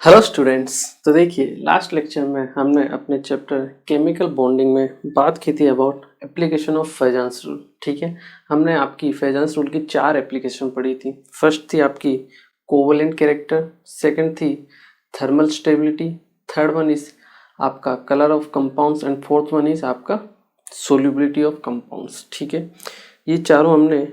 Hello students. तो देखिए last lecture में हमने अपने चैप्टर केमिकल बॉन्डिंग में बात की थी अबाउट एप्लीकेशन ऑफ फेजेंस रूल। ठीक है, हमने आपकी फेजेंस रूल की 4 एप्लीकेशन पढ़ी थी। फर्स्ट थी आपकी कोवलेंट कैरेक्टर, सेकंड थी thermal stability, third one is आपका colour of compounds and fourth one is आपका सोल्यूबिलिटी ऑफ कंपाउंड्स। ठीक है, ये चारों हमने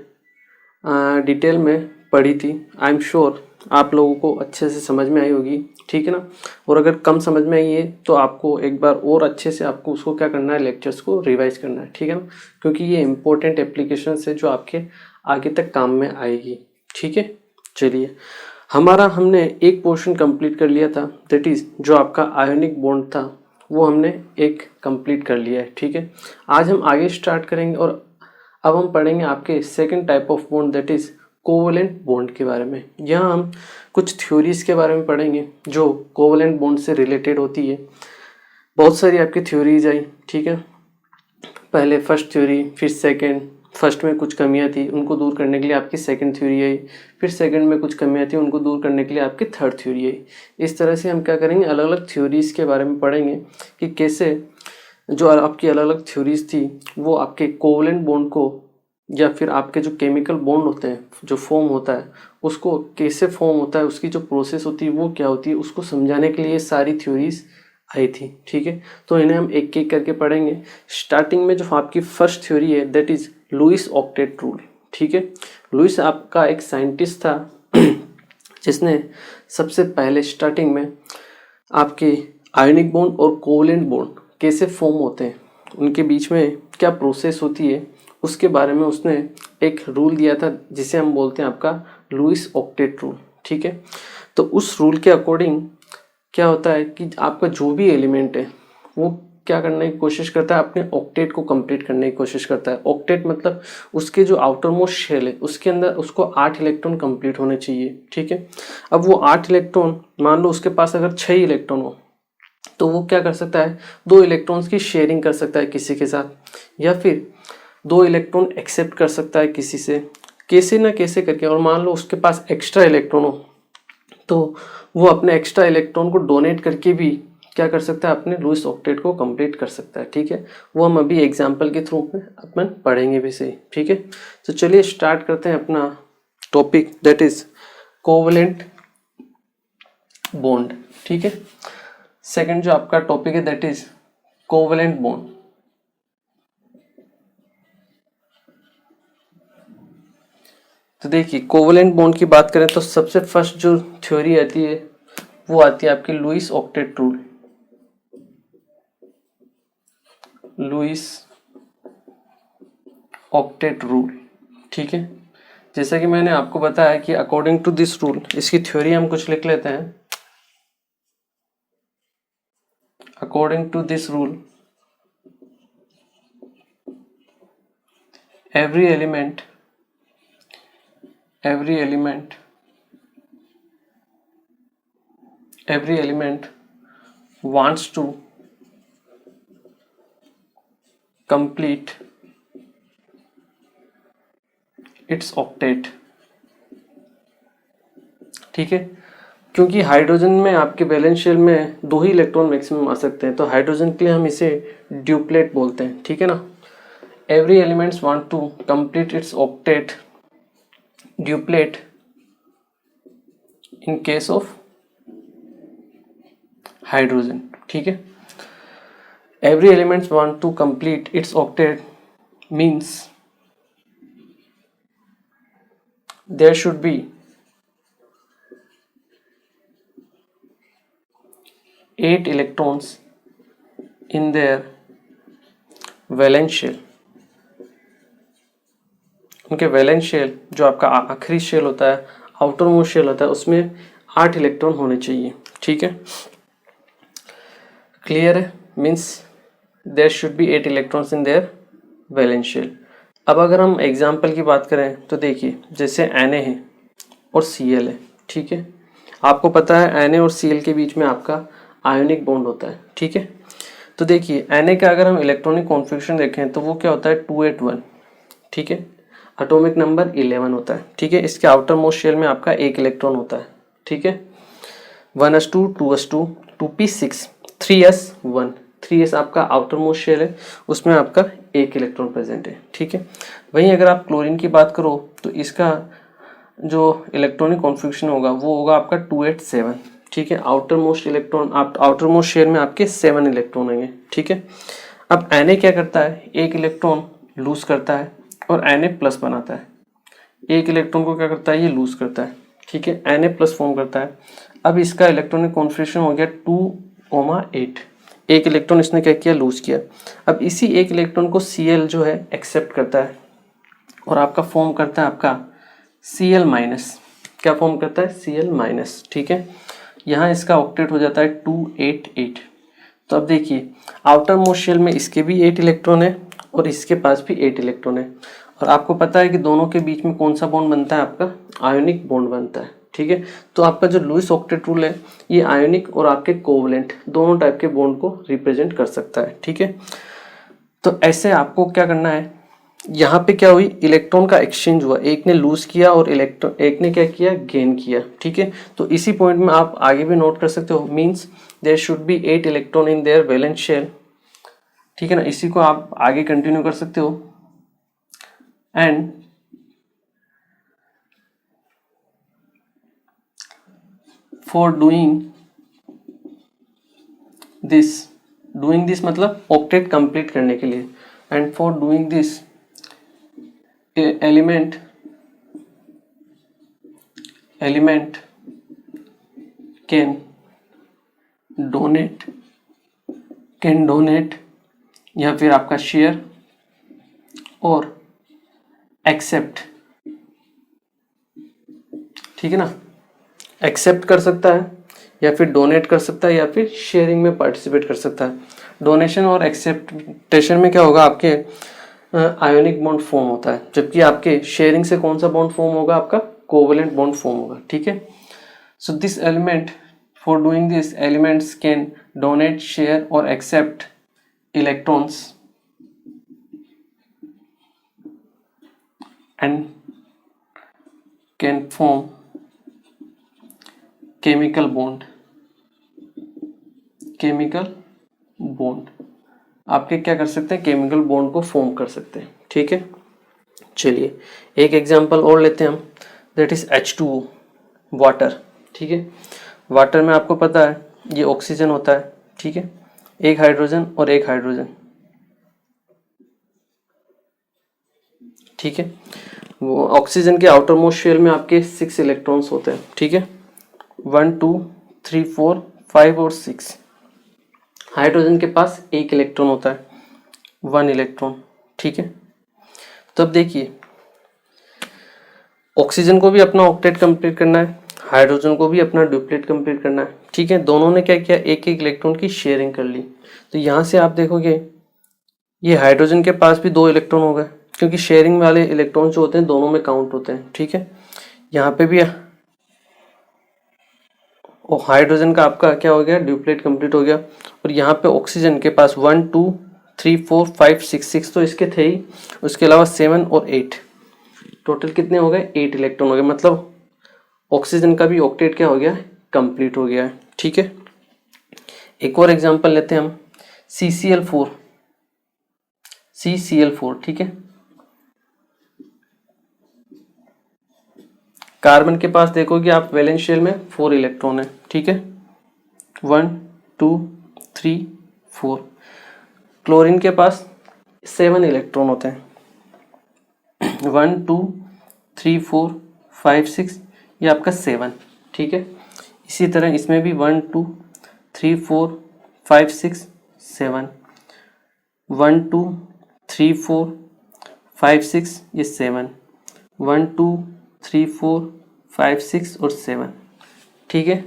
डिटेल में पढ़ी थी। आई एम श्योर आप लोगों को अच्छे से समझ में आई होगी। ठीक है ना, और अगर कम समझ में आई है तो आपको एक बार और अच्छे से आपको उसको क्या करना है, लेक्चर्स को रिवाइज करना है। ठीक है ना, क्योंकि ये इंपॉर्टेंट एप्लीकेशन है जो आपके आगे तक काम में आएगी। ठीक है, चलिए हमने एक पोर्शन कंप्लीट कर लिया था, दैट इज जो आपका आयोनिक बॉन्ड था वो हमने एक कंप्लीट कर लिया है। ठीक है, आज हम आगे स्टार्ट करेंगे और अब हम पढ़ेंगे आपके second type of bond, that is covalent bond के बारे में। यहाँ हम कुछ थ्योरीज के बारे में पढ़ेंगे जो कोवलेंट बॉन्ड से रिलेटेड होती है। बहुत सारी आपकी थ्योरीज आई। ठीक है, पहले फर्स्ट थ्योरी, फिर सेकंड। फर्स्ट में कुछ कमियां थी, उनको दूर करने के लिए आपकी सेकंड थ्योरी आई। फिर सेकंड में कुछ कमियां थी, उनको दूर करने के लिए आपकी थर्ड थ्योरी आई। इस तरह से हम क्या करेंगे, अलग अलग थ्योरीज के बारे में पढ़ेंगे कि कैसे जो आपकी अलग अलग थ्योरीज थी वो आपके कोवलेंट बॉन्ड को या फिर आपके जो केमिकल बॉन्ड होते हैं, जो फॉर्म होता है उसको कैसे फॉर्म होता है, उसकी जो प्रोसेस होती है वो क्या होती है, उसको समझाने के लिए सारी थ्योरीज आई थी। ठीक है, तो इन्हें हम एक एक करके पढ़ेंगे। स्टार्टिंग में जो आपकी फर्स्ट थ्योरी है that is Lewis octet rule. ठीक है, लुईस आपका एक साइंटिस्ट था जिसने सबसे पहले स्टार्टिंग में आपके आयोनिक बॉन्ड और कोवलेंट बॉन्ड कैसे फॉर्म होते हैं, उनके बीच में क्या प्रोसेस होती है, उसके बारे में उसने एक रूल दिया था जिसे हम बोलते हैं आपका लुईस ऑक्टेट रूल। ठीक है, तो उस रूल के अकॉर्डिंग क्या होता है कि आपका जो भी एलिमेंट है वो क्या करने की कोशिश करता है, अपने ऑक्टेट को कंप्लीट करने की कोशिश करता है। ऑक्टेट मतलब उसके जो आउटर मोस्ट शेल है उसके अंदर उसको 8 इलेक्ट्रॉन कंप्लीट होने चाहिए। ठीक है, अब वो 8 इलेक्ट्रॉन, मान लो उसके पास अगर 6 इलेक्ट्रॉन हो तो वो क्या कर सकता है, 2 इलेक्ट्रॉन्स की शेयरिंग कर सकता है किसी के साथ, या फिर 2 इलेक्ट्रॉन एक्सेप्ट कर सकता है किसी से, कैसे ना कैसे करके। और मान लो उसके पास एक्स्ट्रा इलेक्ट्रॉन हो तो वो अपने एक्स्ट्रा इलेक्ट्रॉन को डोनेट करके भी क्या कर सकता है, अपने लुईस ऑक्टेट को कंप्लीट कर सकता है। ठीक है, वो हम अभी एग्जांपल के थ्रू में अपन पढ़ेंगे भी सही। ठीक है, तो चलिए स्टार्ट करते हैं अपना topic, that is covalent bond. ठीक है, सेकंड जो आपका टॉपिक है दैट इज कोवलेंट बॉन्ड। तो देखिए कोवलेंट बॉन्ड की बात करें तो सबसे फर्स्ट जो थ्योरी आती है वो आती है आपकी Lewis octet rule. Lewis octet rule. ठीक है, जैसा कि मैंने आपको बताया कि अकॉर्डिंग टू दिस रूल, इसकी थ्योरी हम कुछ लिख लेते हैं। According to this rule every element wants to complete its octet। ठीक है, क्योंकि हाइड्रोजन में आपके वैलेंस शेल में 2 ही इलेक्ट्रॉन मैक्सिमम आ सकते हैं, तो हाइड्रोजन के लिए हम इसे ड्यूप्लेट बोलते हैं। ठीक है ना, every elements want to complete its octet duplet in case of hydrogen. ठीक है, every elements want to complete its octet means there should be 8 electrons in their valence shell। उनके वैलेंस शेल जो आपका आखिरी शेल होता है, outermost shell होता है, उसमें 8 इलेक्ट्रॉन होने चाहिए। ठीक है, क्लियर है, means there should be 8 electrons in their valence shell. अब अगर हम एग्जाम्पल की बात करें तो देखिए जैसे Na है और Cl है। ठीक है, आपको पता है Na और Cl के बीच में आपका आयोनिक बॉन्ड होता है। ठीक है, तो देखिए Na का अगर हम इलेक्ट्रॉनिक कॉन्फ़िगरेशन देखें तो वो क्या होता है, 281। ठीक है, एटॉमिक नंबर 11 होता है। ठीक है, इसके आउटर मोस्ट शेल में आपका 1 इलेक्ट्रॉन होता है। ठीक है, 1s2 2s2 2p6 3s1 3s आपका आउटर मोस्ट शेल है, उसमें आपका एक इलेक्ट्रॉन प्रेजेंट है, ठीक है। वहीं अगर आप क्लोरीन की बात करो तो इसका जो इलेक्ट्रॉनिक कॉन्फ़िगरेशन होगा वो होगा आपका 287, ठीक है। Outermost electron outermost shell में आपके 7 इलेक्ट्रॉन होंगे, ठीक है। अब Na क्या करता है, एक इलेक्ट्रॉन लूज करता है और Na प्लस बनाता है। एक इलेक्ट्रॉन को क्या करता है, ये लूज करता है, ठीक है, Na प्लस फॉर्म करता है। अब इसका इलेक्ट्रॉनिक कॉन्फ़िगरेशन हो गया 2,8, एक इलेक्ट्रॉन इसने क्या किया, लूज किया। अब इसी एक इलेक्ट्रॉन को Cl जो है एक्सेप्ट करता है और आपका फॉर्म करता है आपका Cl माइनस, क्या फॉर्म करता है, Cl माइनस, ठीक है। यहाँ इसका ऑक्टेट हो जाता है 288। तो अब देखिए आउटर मोस्ट शेल में इसके भी 8 इलेक्ट्रॉन है और इसके पास भी 8 इलेक्ट्रॉन है, और आपको पता है कि दोनों के बीच में कौन सा बॉन्ड बनता है, आपका आयोनिक बॉन्ड बनता है, ठीक है। तो आपका जो लुईस ऑक्टेट रूल है ये आयोनिक और आपके कोवलेंट दोनों टाइप के बॉन्ड को रिप्रेजेंट कर सकता है, ठीक है। तो ऐसे आपको क्या करना है, यहाँ पे क्या हुई, इलेक्ट्रॉन का एक्सचेंज हुआ, एक ने लूज किया और इलेक्ट्रॉन एक ने क्या किया, गेन किया, ठीक है। तो इसी पॉइंट में आप आगे भी नोट कर सकते हो, means there should be 8 electron in their valence shell, ठीक है ना। इसी को आप आगे कंटिन्यू कर सकते हो। एंड फॉर डूइंग दिस मतलब ऑक्टेट कंप्लीट करने के लिए, and for doing this element can donate या फिर आपका शेयर और एक्सेप्ट, ठीक है ना, एक्सेप्ट कर सकता है या फिर डोनेट कर सकता है या फिर शेयरिंग में पार्टिसिपेट कर सकता है। डोनेशन और एक्सेप्टेशन में क्या होगा, आपके आयोनिक बॉन्ड फॉर्म होता है, जबकि आपके शेयरिंग से कौन सा बॉन्ड फॉर्म होगा, आपका कोवलेंट बॉन्ड फॉर्म होगा, ठीक है। So this element, for doing this elements can donate, share और accept electrons and can form chemical bond आपके क्या कर सकते हैं, केमिकल बॉन्ड को फॉर्म कर सकते हैं, ठीक है। चलिए एक एग्जांपल और लेते हैं हम, दैट इज H2O, वाटर, ठीक है। वाटर में आपको पता है ये ऑक्सीजन होता है, ठीक है, एक हाइड्रोजन और एक हाइड्रोजन, ठीक है। वो ऑक्सीजन के आउटर मोस्ट शेल में आपके 6 इलेक्ट्रॉन्स होते हैं, ठीक है, 1 2 3 4 5 और 6। हाइड्रोजन के पास एक इलेक्ट्रॉन होता है, 1 इलेक्ट्रॉन, ठीक है। तो अब देखिए ऑक्सीजन को भी अपना ऑक्टेट कंप्लीट करना है, हाइड्रोजन को भी अपना डुप्लेट कंप्लीट करना है, ठीक है। दोनों ने क्या किया, एक एक इलेक्ट्रॉन की शेयरिंग कर ली। तो यहाँ से आप देखोगे ये हाइड्रोजन के पास भी 2 इलेक्ट्रॉन हो गए, क्योंकि शेयरिंग वाले इलेक्ट्रॉन जो होते हैं दोनों में काउंट होते हैं, ठीक है। यहाँ पे भी और हाइड्रोजन का आपका क्या हो गया, ड्यूप्लेट कंप्लीट हो गया। और यहाँ पे ऑक्सीजन के पास 1 2 3 4 5 6 तो इसके थे ही, उसके अलावा 7 और 8, टोटल कितने हो गए, 8 इलेक्ट्रॉन हो गए। मतलब ऑक्सीजन का भी ऑक्टेट क्या हो गया, कंप्लीट हो गया है, ठीक है। एक और एग्जांपल लेते हैं हम, CCl4, ठीक है। कार्बन के पास देखोगे आप वैलेंस शेल में 4 इलेक्ट्रॉन है, ठीक है, 1 2 3 4। क्लोरीन के पास 7 इलेक्ट्रॉन होते हैं, 1 2 3 4 5 6, ये आपका 7, ठीक है। इसी तरह इसमें भी 1 2 3 4 5 6 7, 1 2 3 4 5 6, ये 7, 1 2 3 4 5 6 और 7, ठीक है।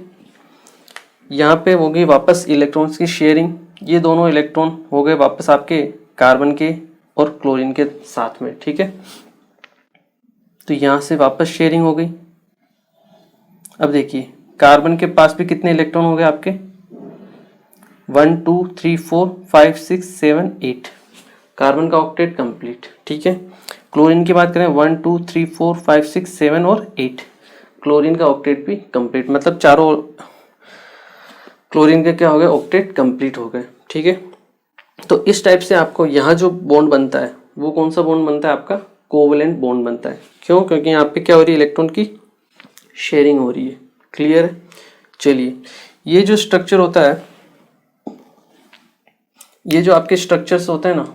यहाँ पे हो गई वापस इलेक्ट्रॉन्स की शेयरिंग, ये दोनों इलेक्ट्रॉन हो गए वापस आपके कार्बन के और क्लोरीन के साथ में, ठीक है। तो यहाँ से वापस शेयरिंग हो गई। अब देखिए कार्बन के पास भी कितने इलेक्ट्रॉन हो गए आपके, 1 2 3 4 5 6 7 8, कार्बन का ऑक्टेट कंप्लीट, ठीक है। क्लोरीन की बात करें 1 2 3 4 5 6 7 और 8, क्लोरीन का ऑक्टेट भी कंप्लीट, मतलब चारों क्लोरीन के क्या हो गए, ऑक्टेट कंप्लीट हो गए। ठीक है, तो इस टाइप से आपको यहाँ जो बॉन्ड बनता है वो कौन सा बॉन्ड बनता है, आपका कोवैलेंट बॉन्ड बनता है। क्यों, क्योंकि यहाँ पे क्या हो रही है, इलेक्ट्रॉन की शेयरिंग हो रही है। क्लियर है। चलिए, ये जो स्ट्रक्चर होता है, ये जो आपके स्ट्रक्चर्स होते हैं ना,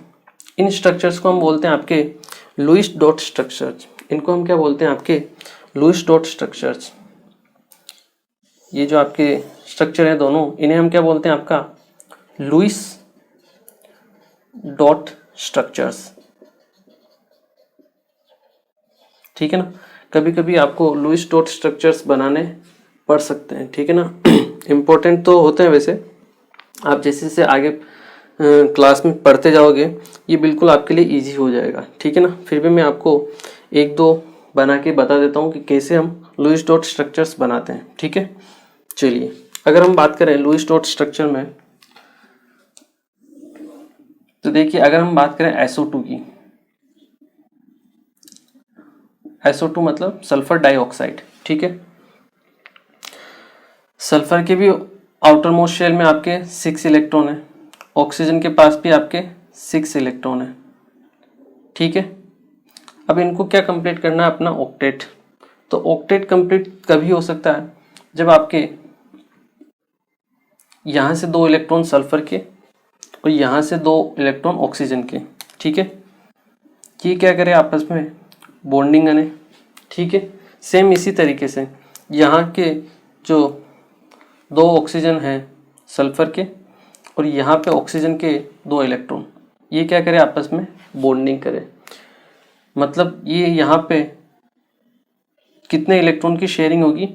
इन स्ट्रक्चर्स को हम बोलते हैं आपके लुईस डॉट स्ट्रक्चर्स। इनको हम क्या बोलते हैं, आपके लुईस डॉट स्ट्रक्चर्स। ये जो आपके स्ट्रक्चर है दोनों, इन्हें हम क्या बोलते हैं, आपका लुईस डॉट स्ट्रक्चर्स। ठीक है ना, कभी कभी आपको लुईस डॉट स्ट्रक्चर्स बनाने पड़ सकते हैं। ठीक है ना, इम्पोर्टेंट तो होते हैं वैसे, आप जैसे जैसे आगे क्लास में पढ़ते जाओगे ये बिल्कुल आपके लिए इजी हो जाएगा। ठीक है ना, फिर भी मैं आपको एक दो बना के बता देता हूँ कि कैसे हम लुईस डॉट स्ट्रक्चर्स बनाते हैं। ठीक है, चलिए, अगर हम बात करें लुईस डॉट स्ट्रक्चर में, तो देखिए अगर हम बात करें SO2 की, SO2 मतलब सल्फर डाइऑक्साइड। ठीक है, सल्फर के भी आउटर मोस्ट शेल में आपके 6 इलेक्ट्रॉन है, ऑक्सीजन के पास भी आपके 6 इलेक्ट्रॉन है। ठीक है, अब इनको क्या कंप्लीट करना है, अपना ऑक्टेट। तो ऑक्टेट कंप्लीट कभी हो सकता है जब आपके यहाँ से 2 इलेक्ट्रॉन सल्फर के और यहाँ से 2 इलेक्ट्रॉन ऑक्सीजन के। ठीक है, ये क्या करे, आपस में बॉन्डिंग बने। ठीक है, सेम इसी तरीके से यहाँ के जो 2 ऑक्सीजन हैं सल्फर के और यहाँ पे ऑक्सीजन के 2 इलेक्ट्रॉन, ये क्या करे, आपस में बॉन्डिंग करे। मतलब ये यहाँ पे कितने इलेक्ट्रॉन की शेयरिंग होगी,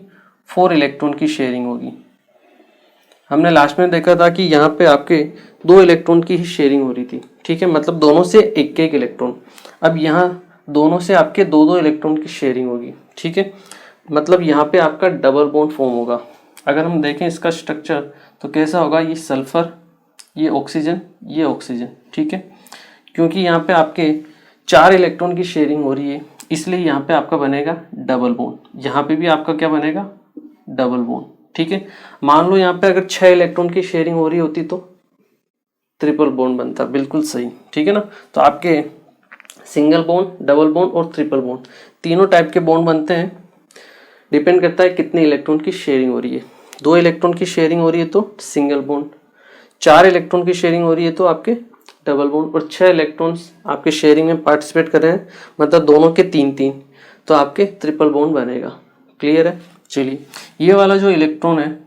4 इलेक्ट्रॉन की शेयरिंग होगी। हमने लास्ट में देखा था कि यहाँ पे आपके 2 इलेक्ट्रॉन की ही शेयरिंग हो रही थी। ठीक है, मतलब दोनों से एक एक इलेक्ट्रॉन। अब यहाँ दोनों से आपके 2-2 इलेक्ट्रॉन की शेयरिंग होगी। ठीक है, मतलब यहाँ पे आपका डबल बॉन्ड फॉर्म होगा। अगर हम देखें इसका स्ट्रक्चर तो कैसा होगा, ये सल्फर, ये ऑक्सीजन, ये ऑक्सीजन। ठीक है, क्योंकि यहाँ पे आपके 4 इलेक्ट्रॉन की शेयरिंग हो रही है, इसलिए यहाँ पे आपका बनेगा डबल बॉन्ड। यहाँ पे भी आपका क्या बनेगा, डबल बॉन्ड। ठीक है, मान लो यहाँ पे अगर 6 इलेक्ट्रॉन की शेयरिंग हो रही होती तो ट्रिपल बॉन्ड बनता। बिल्कुल सही। ठीक है ना, तो आपके सिंगल बॉन्ड, डबल बॉन्ड और ट्रिपल बॉन्ड तीनों टाइप के बॉन्ड बनते हैं। डिपेंड करता है कितने इलेक्ट्रॉन की शेयरिंग हो रही है। 2 इलेक्ट्रॉन की शेयरिंग हो रही है तो सिंगल बॉन्ड, 4 इलेक्ट्रॉन की शेयरिंग हो रही है तो आपके डबल बॉन्ड, और 6 इलेक्ट्रॉन्स आपके शेयरिंग में पार्टिसिपेट कर रहे हैं, मतलब दोनों के 3-3, तो आपके ट्रिपल बॉन्ड बनेगा। क्लियर है। चलिए, ये वाला जो इलेक्ट्रॉन है,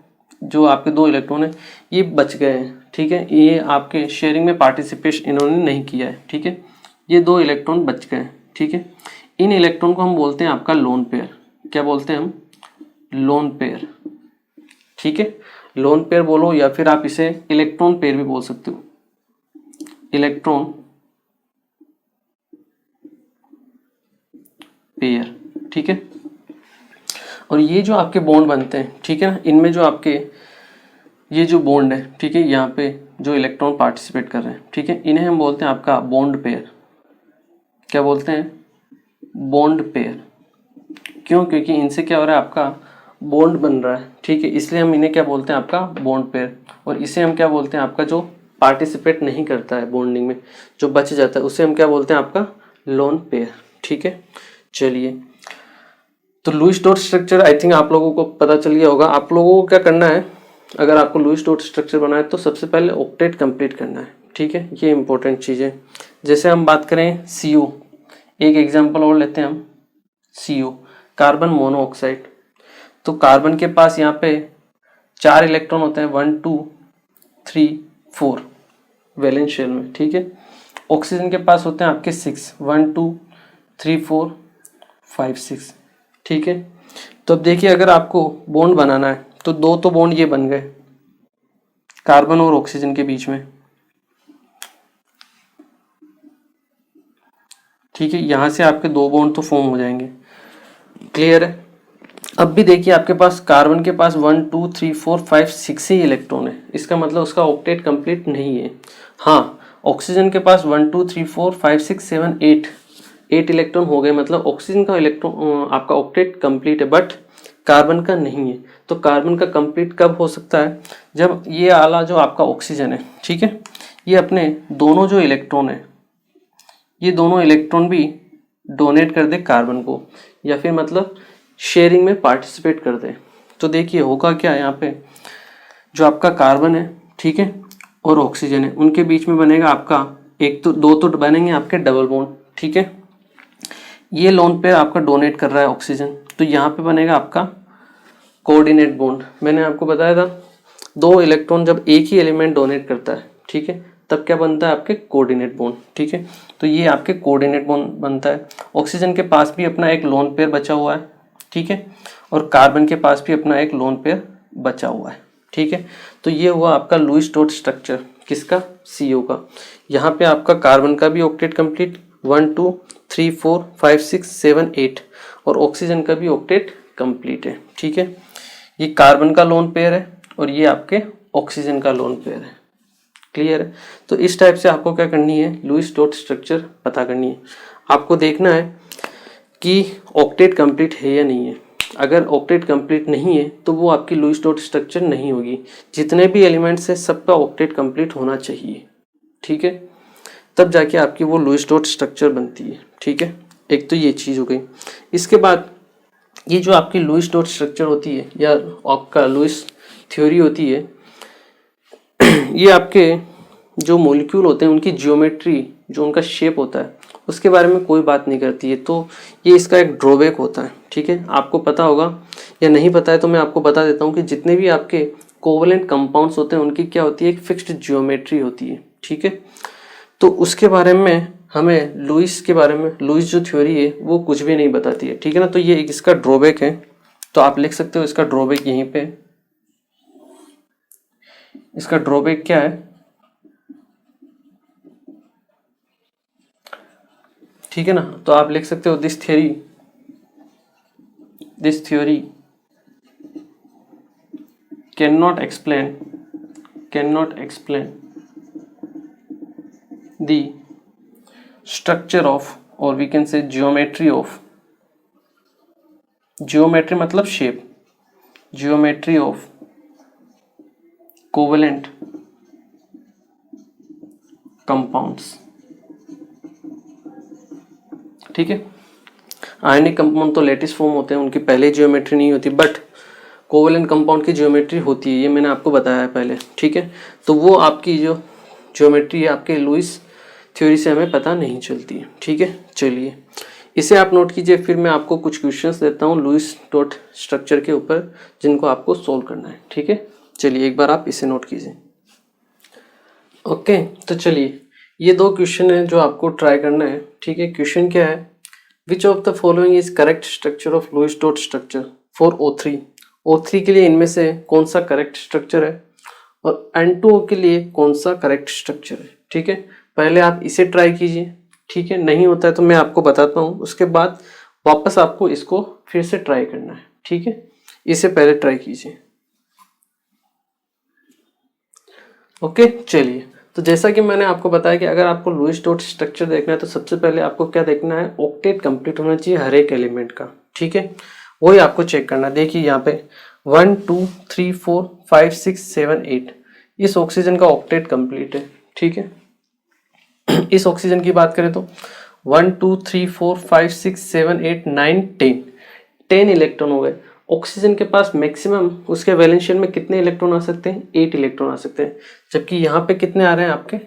जो आपके 2 इलेक्ट्रॉन है, ये बच गए हैं। ठीक है, ये आपके शेयरिंग में पार्टिसिपेशन इन्होंने नहीं किया है। ठीक है, ये 2 इलेक्ट्रॉन बच गए। ठीक है, इन इलेक्ट्रॉन को हम बोलते हैं आपका लोन पेयर। क्या बोलते हैं हम, लोन पेयर। ठीक है, लोन पेयर बोलो या फिर आप इसे इलेक्ट्रॉन पेयर भी बोल सकते हो, इलेक्ट्रॉन पेयर। ठीक है, और ये जो आपके बॉन्ड बनते हैं, ठीक है ना, इनमें जो आपके ये जो बॉन्ड है, ठीक है, यहाँ पे जो इलेक्ट्रॉन पार्टिसिपेट कर रहे हैं, ठीक है, इन्हें हम बोलते हैं आपका बॉन्ड पेयर। क्या बोलते हैं, बॉन्ड पेयर। क्यों, क्योंकि इनसे क्या हो रहा है, आपका बॉन्ड बन रहा है। ठीक है, इसलिए हम इन्हें क्या बोलते हैं, आपका बॉन्ड पेयर। और इसे हम क्या बोलते हैं, आपका जो पार्टिसिपेट नहीं करता है बॉन्डिंग में, जो बच जाता है, उसे हम क्या बोलते हैं, आपका लोन पेयर। ठीक है, चलिए, तो Lewis dot structure I think आप लोगों को पता चल गया होगा। आप लोगों को क्या करना है, अगर आपको लुईस डॉट स्ट्रक्चर बनाए तो सबसे पहले ऑक्टेट कंप्लीट करना है। ठीक है, ये इंपॉर्टेंट चीज़ है। जैसे हम बात करें CO, एक एग्जांपल और लेते हैं हम, CO कार्बन मोनोऑक्साइड। तो कार्बन के पास यहाँ पे 4 इलेक्ट्रॉन होते हैं, 1 2 3 4 वैलेंस शेल में। ठीक है, ऑक्सीजन के पास होते हैं आपके 6, 1 2 3 4 5 6। ठीक है, तो अब देखिए, अगर आपको बॉन्ड बनाना है तो 2 तो बॉन्ड ये बन गए कार्बन और ऑक्सीजन के बीच में। ठीक है, यहां से आपके 2 बॉन्ड तो फॉर्म हो जाएंगे। क्लियर है। अब भी देखिए, आपके पास कार्बन के पास 1 2 3 4 5 6 ही इलेक्ट्रॉन है, इसका मतलब उसका ऑक्टेट कंप्लीट नहीं है। हाँ, ऑक्सीजन के पास 1 2 3 4 5 6 7 8 इलेक्ट्रॉन हो गए, मतलब ऑक्सीजन का इलेक्ट्रॉन आपका ऑक्टेट कंप्लीट है। बट कार्बन का नहीं है। तो कार्बन का कंप्लीट कब हो सकता है, जब ये वाला जो आपका ऑक्सीजन है, ठीक है, ये अपने दोनों जो इलेक्ट्रॉन है, ये दोनों इलेक्ट्रॉन भी डोनेट कर दे कार्बन को, या फिर मतलब शेयरिंग में पार्टिसिपेट कर दे। तो देखिए होगा क्या, यहाँ पे जो आपका कार्बन है, ठीक है, और ऑक्सीजन है, उनके बीच में बनेगा आपका एक तो दो तो बनेंगे आपके डबल बॉन्ड, ठीक है। ये लोन पेयर आपका डोनेट कर रहा है ऑक्सीजन, तो यहाँ पे बनेगा आपका कोऑर्डिनेट बॉन्ड। मैंने आपको बताया था दो इलेक्ट्रॉन जब एक ही एलिमेंट डोनेट करता है, ठीक है, तब क्या बनता है आपके कोऑर्डिनेट बॉन्ड, ठीक है। तो ये आपके कोऑर्डिनेट बॉन्ड बनता है। ऑक्सीजन के पास भी अपना एक लोन पेयर बचा हुआ है, ठीक है, और कार्बन के पास भी अपना एक लोन पेयर बचा हुआ है, ठीक है। तो ये हुआ आपका लुईस डॉट स्ट्रक्चर, किसका, CO का। यहाँ पे आपका कार्बन का भी ऑक्टेट कंप्लीट 1 2 3 4 5 6 7 8, और ऑक्सीजन का भी ऑक्टेट कंप्लीट है, ठीक है। ये कार्बन का लोन पेयर है और ये आपके ऑक्सीजन का लोन पेयर है। क्लियर है। तो इस टाइप से आपको क्या करनी है, लुईस डॉट स्ट्रक्चर पता करनी है। आपको देखना है कि ऑक्टेट कंप्लीट है या नहीं है। अगर ऑक्टेट कंप्लीट नहीं है तो वो आपकी लुईस डॉट स्ट्रक्चर नहीं होगी। जितने भी एलिमेंट्स है सबका ऑक्टेट कंप्लीट होना चाहिए, ठीक है, तब जाके आपकी वो लुईस डॉट स्ट्रक्चर बनती है, ठीक है। एक तो ये चीज़ हो गई। इसके बाद ये जो आपकी लुईस डॉट स्ट्रक्चर होती है या आपका लुईस थ्योरी होती है, ये आपके जो मॉलिक्यूल होते हैं उनकी जियोमेट्री, जो उनका शेप होता है, उसके बारे में कोई बात नहीं करती है। तो ये इसका एक ड्रॉबैक होता है, ठीक है। आपको पता होगा या नहीं पता है तो मैं आपको बता देता हूँ कि जितने भी आपके कोवलेंट कंपाउंड्स होते हैं उनकी क्या होती है, एक फिक्स्ड जियोमेट्री होती है, ठीक है। तो उसके बारे में हमें लुईस के बारे में, लुईस जो थ्योरी है वो कुछ भी नहीं बताती है, ठीक है ना। तो ये इसका ड्रॉबैक है। तो आप लिख सकते हो इसका ड्रॉबैक यहीं पे। इसका ड्रॉबैक क्या है, ठीक है ना। तो आप लिख सकते हो this theory can not explain the structure of, और we can say geometry of, geometry मतलब shape, geometry of covalent compounds, ठीक है। आयनिक कंपाउंड तो लेटिस फॉर्म होते हैं, उनकी पहले ज्योमेट्री नहीं होती, बट कोवेलेंट कंपाउंड की ज्योमेट्री होती है, ये मैंने आपको बताया है पहले, ठीक है। तो वो आपकी जो ज्योमेट्री है आपके लुईस थ्योरी से हमें पता नहीं चलती है, ठीक है। चलिए इसे आप नोट कीजिए, फिर मैं आपको कुछ क्वेश्चंस देता हूँ लुईस डॉट स्ट्रक्चर के ऊपर जिनको आपको सोल्व करना है, ठीक है। चलिए एक बार आप इसे नोट कीजिए। ओके, तो चलिए ये दो क्वेश्चन है जो आपको ट्राई करना है, ठीक है। क्वेश्चन क्या है, which of the following is correct structure of Lewis dot structure for O3 के लिए इनमें से कौन सा करेक्ट स्ट्रक्चर है, और N2O के लिए कौन सा करेक्ट स्ट्रक्चर है, ठीक है। पहले आप इसे ट्राई कीजिए, ठीक है। नहीं होता है तो मैं आपको बताता हूँ, उसके बाद वापस आपको इसको फिर से ट्राई करना है, ठीक है। इसे पहले ट्राई कीजिए। ओके, चलिए तो जैसा कि मैंने आपको बताया कि अगर आपको लुईस डॉट स्ट्रक्चर देखना है तो सबसे पहले आपको क्या देखना है, ऑक्टेट कंप्लीट होना चाहिए हर एक एलिमेंट का, ठीक है। वही आपको चेक करना है। देखिए यहाँ पे 1 2 3 4 5 6 7 8 इस ऑक्सीजन का ऑक्टेट कंप्लीट है, ठीक है। इस ऑक्सीजन की बात करें तो 1 2 3 4 5 6 7 8 9 10 इलेक्ट्रॉन हो गए। ऑक्सीजन के पास मैक्सिमम उसके वैलेंस शेल में कितने इलेक्ट्रॉन आ सकते हैं, 8 इलेक्ट्रॉन आ सकते हैं, जबकि यहाँ पे कितने आ रहे हैं आपके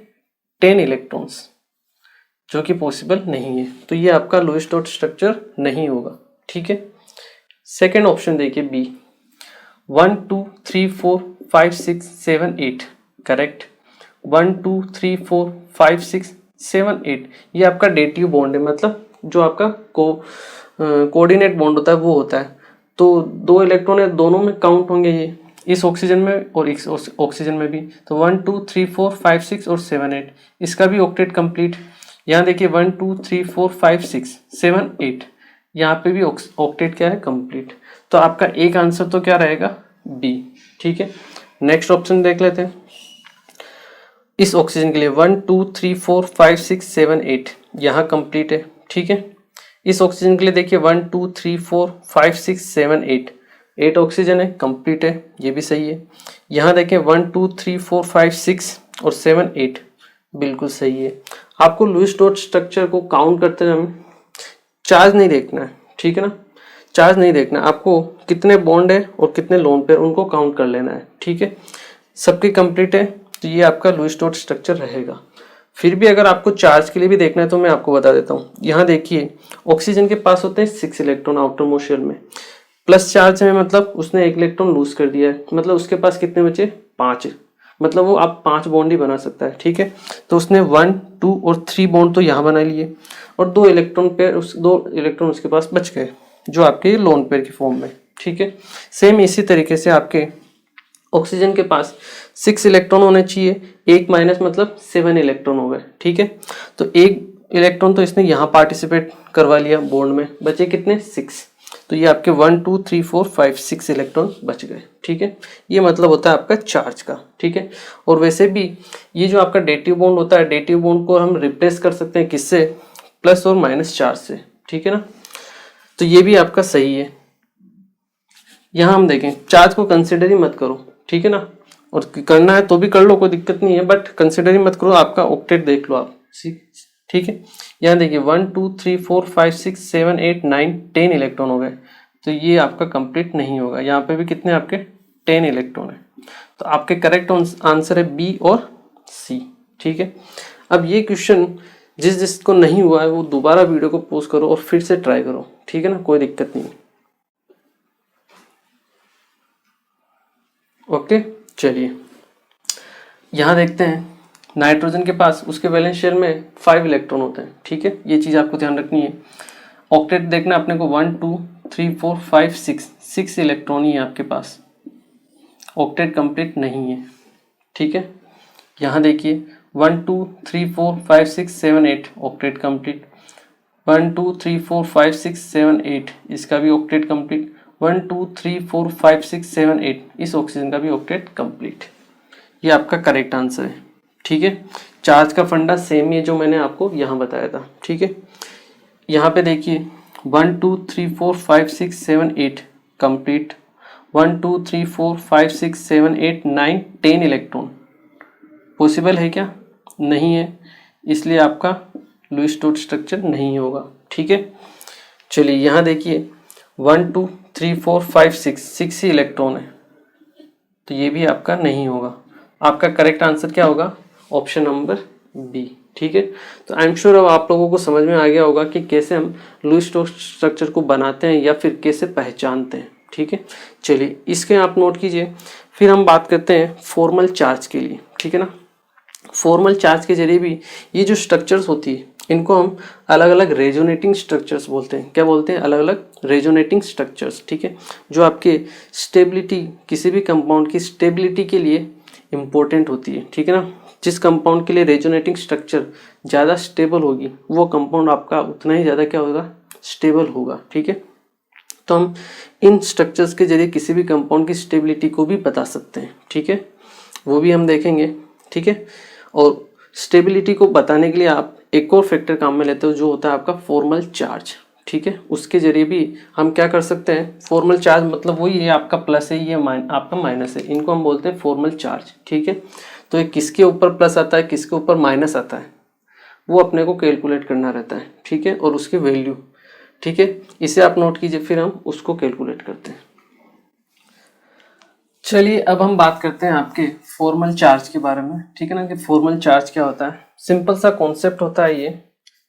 10 इलेक्ट्रॉन्स, जो कि पॉसिबल नहीं है। तो ये आपका लुईस डॉट स्ट्रक्चर नहीं होगा, ठीक है। सेकेंड ऑप्शन देखिए बी, 1 2 3 4 5 6 7 8 करेक्ट। 1 2 3 4 5 6 7 8 ये आपका डेटिव बॉन्ड है, मतलब जो आपका कोऑर्डिनेट बॉन्ड होता है वो होता है। तो दो इलेक्ट्रॉन है, दोनों में काउंट होंगे ये, इस ऑक्सीजन में और इस ऑक्सीजन में भी। तो 1 2 3 4 5 6 और 7 8 इसका भी ऑक्टेट कंप्लीट। यहाँ देखिए 1 2 3 4 5 6 7 8 यहाँ पे भी ऑक्टेट क्या है, कंप्लीट। तो आपका एक आंसर तो क्या रहेगा, बी, ठीक है। नेक्स्ट ऑप्शन देख लेते हैं। इस ऑक्सीजन के लिए 1 2 3 4 5 6 7 8 यहाँ कंप्लीट है, ठीक है। इस ऑक्सीजन के लिए देखिए 1 2 3 4 5 6 7 8 8 ऑक्सीजन है, कंप्लीट है, ये भी सही है। यहाँ देखें 1 2 3 4 5 6 और 7 8 बिल्कुल सही है। आपको लुईस डॉट स्ट्रक्चर को काउंट करते समय चार्ज नहीं देखना है, ठीक है ना, चार्ज नहीं देखना, आपको कितने बॉन्ड है और कितने लोन पेयर उनको काउंट कर लेना है, ठीक है। सबकी कंप्लीट है तो ये आपका लुईस डॉट स्ट्रक्चर रहेगा। फिर भी अगर आपको चार्ज के लिए भी देखना है तो मैं आपको बता देता हूँ। यहाँ देखिए ऑक्सीजन के पास होते हैं 6 इलेक्ट्रॉन आउटर मोस्ट शेल में, प्लस चार्ज में मतलब उसने 1 इलेक्ट्रॉन लूज कर दिया है, मतलब उसके पास कितने बचे 5, मतलब वो आप 5 बॉन्ड ही बना सकता है, ठीक है। तो उसने 1 2 और 3 बॉन्ड तो यहाँ बना लिए और 2 इलेक्ट्रॉन पेयर उसके पास बच गए जो आपके लोन पेयर की फॉर्म में, ठीक है। सेम इसी तरीके से आपके ऑक्सीजन के पास 6 इलेक्ट्रॉन होने चाहिए, 1 माइनस मतलब 7 इलेक्ट्रॉन हो गए, ठीक है। तो 1 इलेक्ट्रॉन तो इसने यहाँ पार्टिसिपेट करवा लिया बॉन्ड में, बचे कितने 6, तो ये आपके 1 2 3 4 5 6 इलेक्ट्रॉन बच गए, ठीक है। ये मतलब होता है आपका चार्ज का, ठीक है। और वैसे भी ये जो आपका डेटिव बॉन्ड होता है, डेटिव बॉन्ड को हम रिप्लेस कर सकते हैं किससे, प्लस और माइनस चार्ज से, ठीक है ना। तो ये भी आपका सही है। यहाँ हम देखें चार्ज को कंसिडर ही मत करो, ठीक है ना, और करना है तो भी कर लो, कोई दिक्कत नहीं है, बट कंसिडर ही मत करो, आपका ऑक्टेट देख लो आप, ठीक है। यहाँ देखिए 1 2 3 4 5 6 7 8 9 10 इलेक्ट्रॉन हो गए, तो ये आपका कंप्लीट नहीं होगा। यहाँ पे भी कितने आपके 10 इलेक्ट्रॉन है, तो आपके करेक्ट आंसर है बी और सी, ठीक है। अब ये क्वेश्चन जिसको नहीं हुआ है वो दोबारा वीडियो को पॉज करो और फिर से ट्राई करो, ठीक है ना, कोई दिक्कत नहीं। ओके चलिए यहाँ देखते हैं नाइट्रोजन के पास उसके वैलेंस शेल में 5 इलेक्ट्रॉन होते हैं, ठीक है, ये चीज़ आपको ध्यान रखनी है। ऑक्टेट देखना अपने को 1 2 3 4 5 6 इलेक्ट्रॉन ही है आपके पास, ऑक्टेट कंप्लीट नहीं है, ठीक है। यहाँ देखिए 1 2 3 4 5 6 7 8 ऑक्टेट कंप्लीट, 1 2 3 4 5 6 7 8 इसका भी ऑक्टेट कंप्लीट, 1 2 3 4 5 6 7 8 इस ऑक्सीजन का भी ऑक्टेट कंप्लीट। ये आपका करेक्ट आंसर है, ठीक है। चार्ज का फंडा सेम ही है जो मैंने आपको यहाँ बताया था, ठीक है। यहाँ पे देखिए 1 2 3 4 5 6 7 8 कंप्लीट, 1 2 3 4 5 6 7 8 9 10 इलेक्ट्रॉन पॉसिबल है क्या, नहीं है, इसलिए आपका लुईस डॉट स्ट्रक्चर नहीं होगा, ठीक है। चलिए यहाँ देखिए 1 2 3 4 5 6 ही इलेक्ट्रॉन है, तो ये भी आपका नहीं होगा। आपका करेक्ट आंसर क्या होगा, ऑप्शन नंबर बी, ठीक है। तो आई एम श्योर अब आप लोगों को समझ में आ गया होगा कि कैसे हम लुईस डॉट स्ट्रक्चर को बनाते हैं या फिर कैसे पहचानते हैं, ठीक है। चलिए इसके आप नोट कीजिए। फिर हम बात करते हैं फॉर्मल चार्ज के लिए, ठीक है ना। फॉर्मल चार्ज के जरिए भी ये जो स्ट्रक्चर्स होती है इनको हम अलग अलग रेजोनेटिंग स्ट्रक्चर्स बोलते हैं। क्या बोलते हैं, अलग अलग रेजोनेटिंग स्ट्रक्चर्स, ठीक है, जो आपके स्टेबिलिटी, किसी भी कंपाउंड की स्टेबिलिटी के लिए इम्पोर्टेंट होती है, ठीक है ना। जिस कंपाउंड के लिए रेजोनेटिंग स्ट्रक्चर ज़्यादा स्टेबल होगी वो कंपाउंड आपका उतना ही ज़्यादा क्या होगा, स्टेबल होगा, ठीक है। तो हम इन स्ट्रक्चर्स के जरिए किसी भी कंपाउंड की स्टेबिलिटी को भी बता सकते हैं, ठीक है, वो भी हम देखेंगे, ठीक है। और स्टेबिलिटी को बताने के लिए आप एक और फैक्टर काम में लेते हो जो होता है आपका फॉर्मल चार्ज, ठीक है। उसके जरिए भी हम क्या कर सकते हैं, फॉर्मल चार्ज मतलब वही है, आपका प्लस है, ये आपका माइनस है, इनको हम बोलते हैं फॉर्मल चार्ज, ठीक है। तो ये किसके ऊपर प्लस आता है, किसके ऊपर माइनस आता है, वो अपने को कैलकुलेट करना रहता है, ठीक है, और उसकी वैल्यू, ठीक है, इसे आप नोट कीजिए, फिर हम उसको कैलकुलेट करते हैं। चलिए अब हम बात करते हैं आपके फॉर्मल चार्ज के बारे में, ठीक है ना, कि फॉर्मल चार्ज क्या होता है। सिंपल सा कॉन्सेप्ट होता है ये,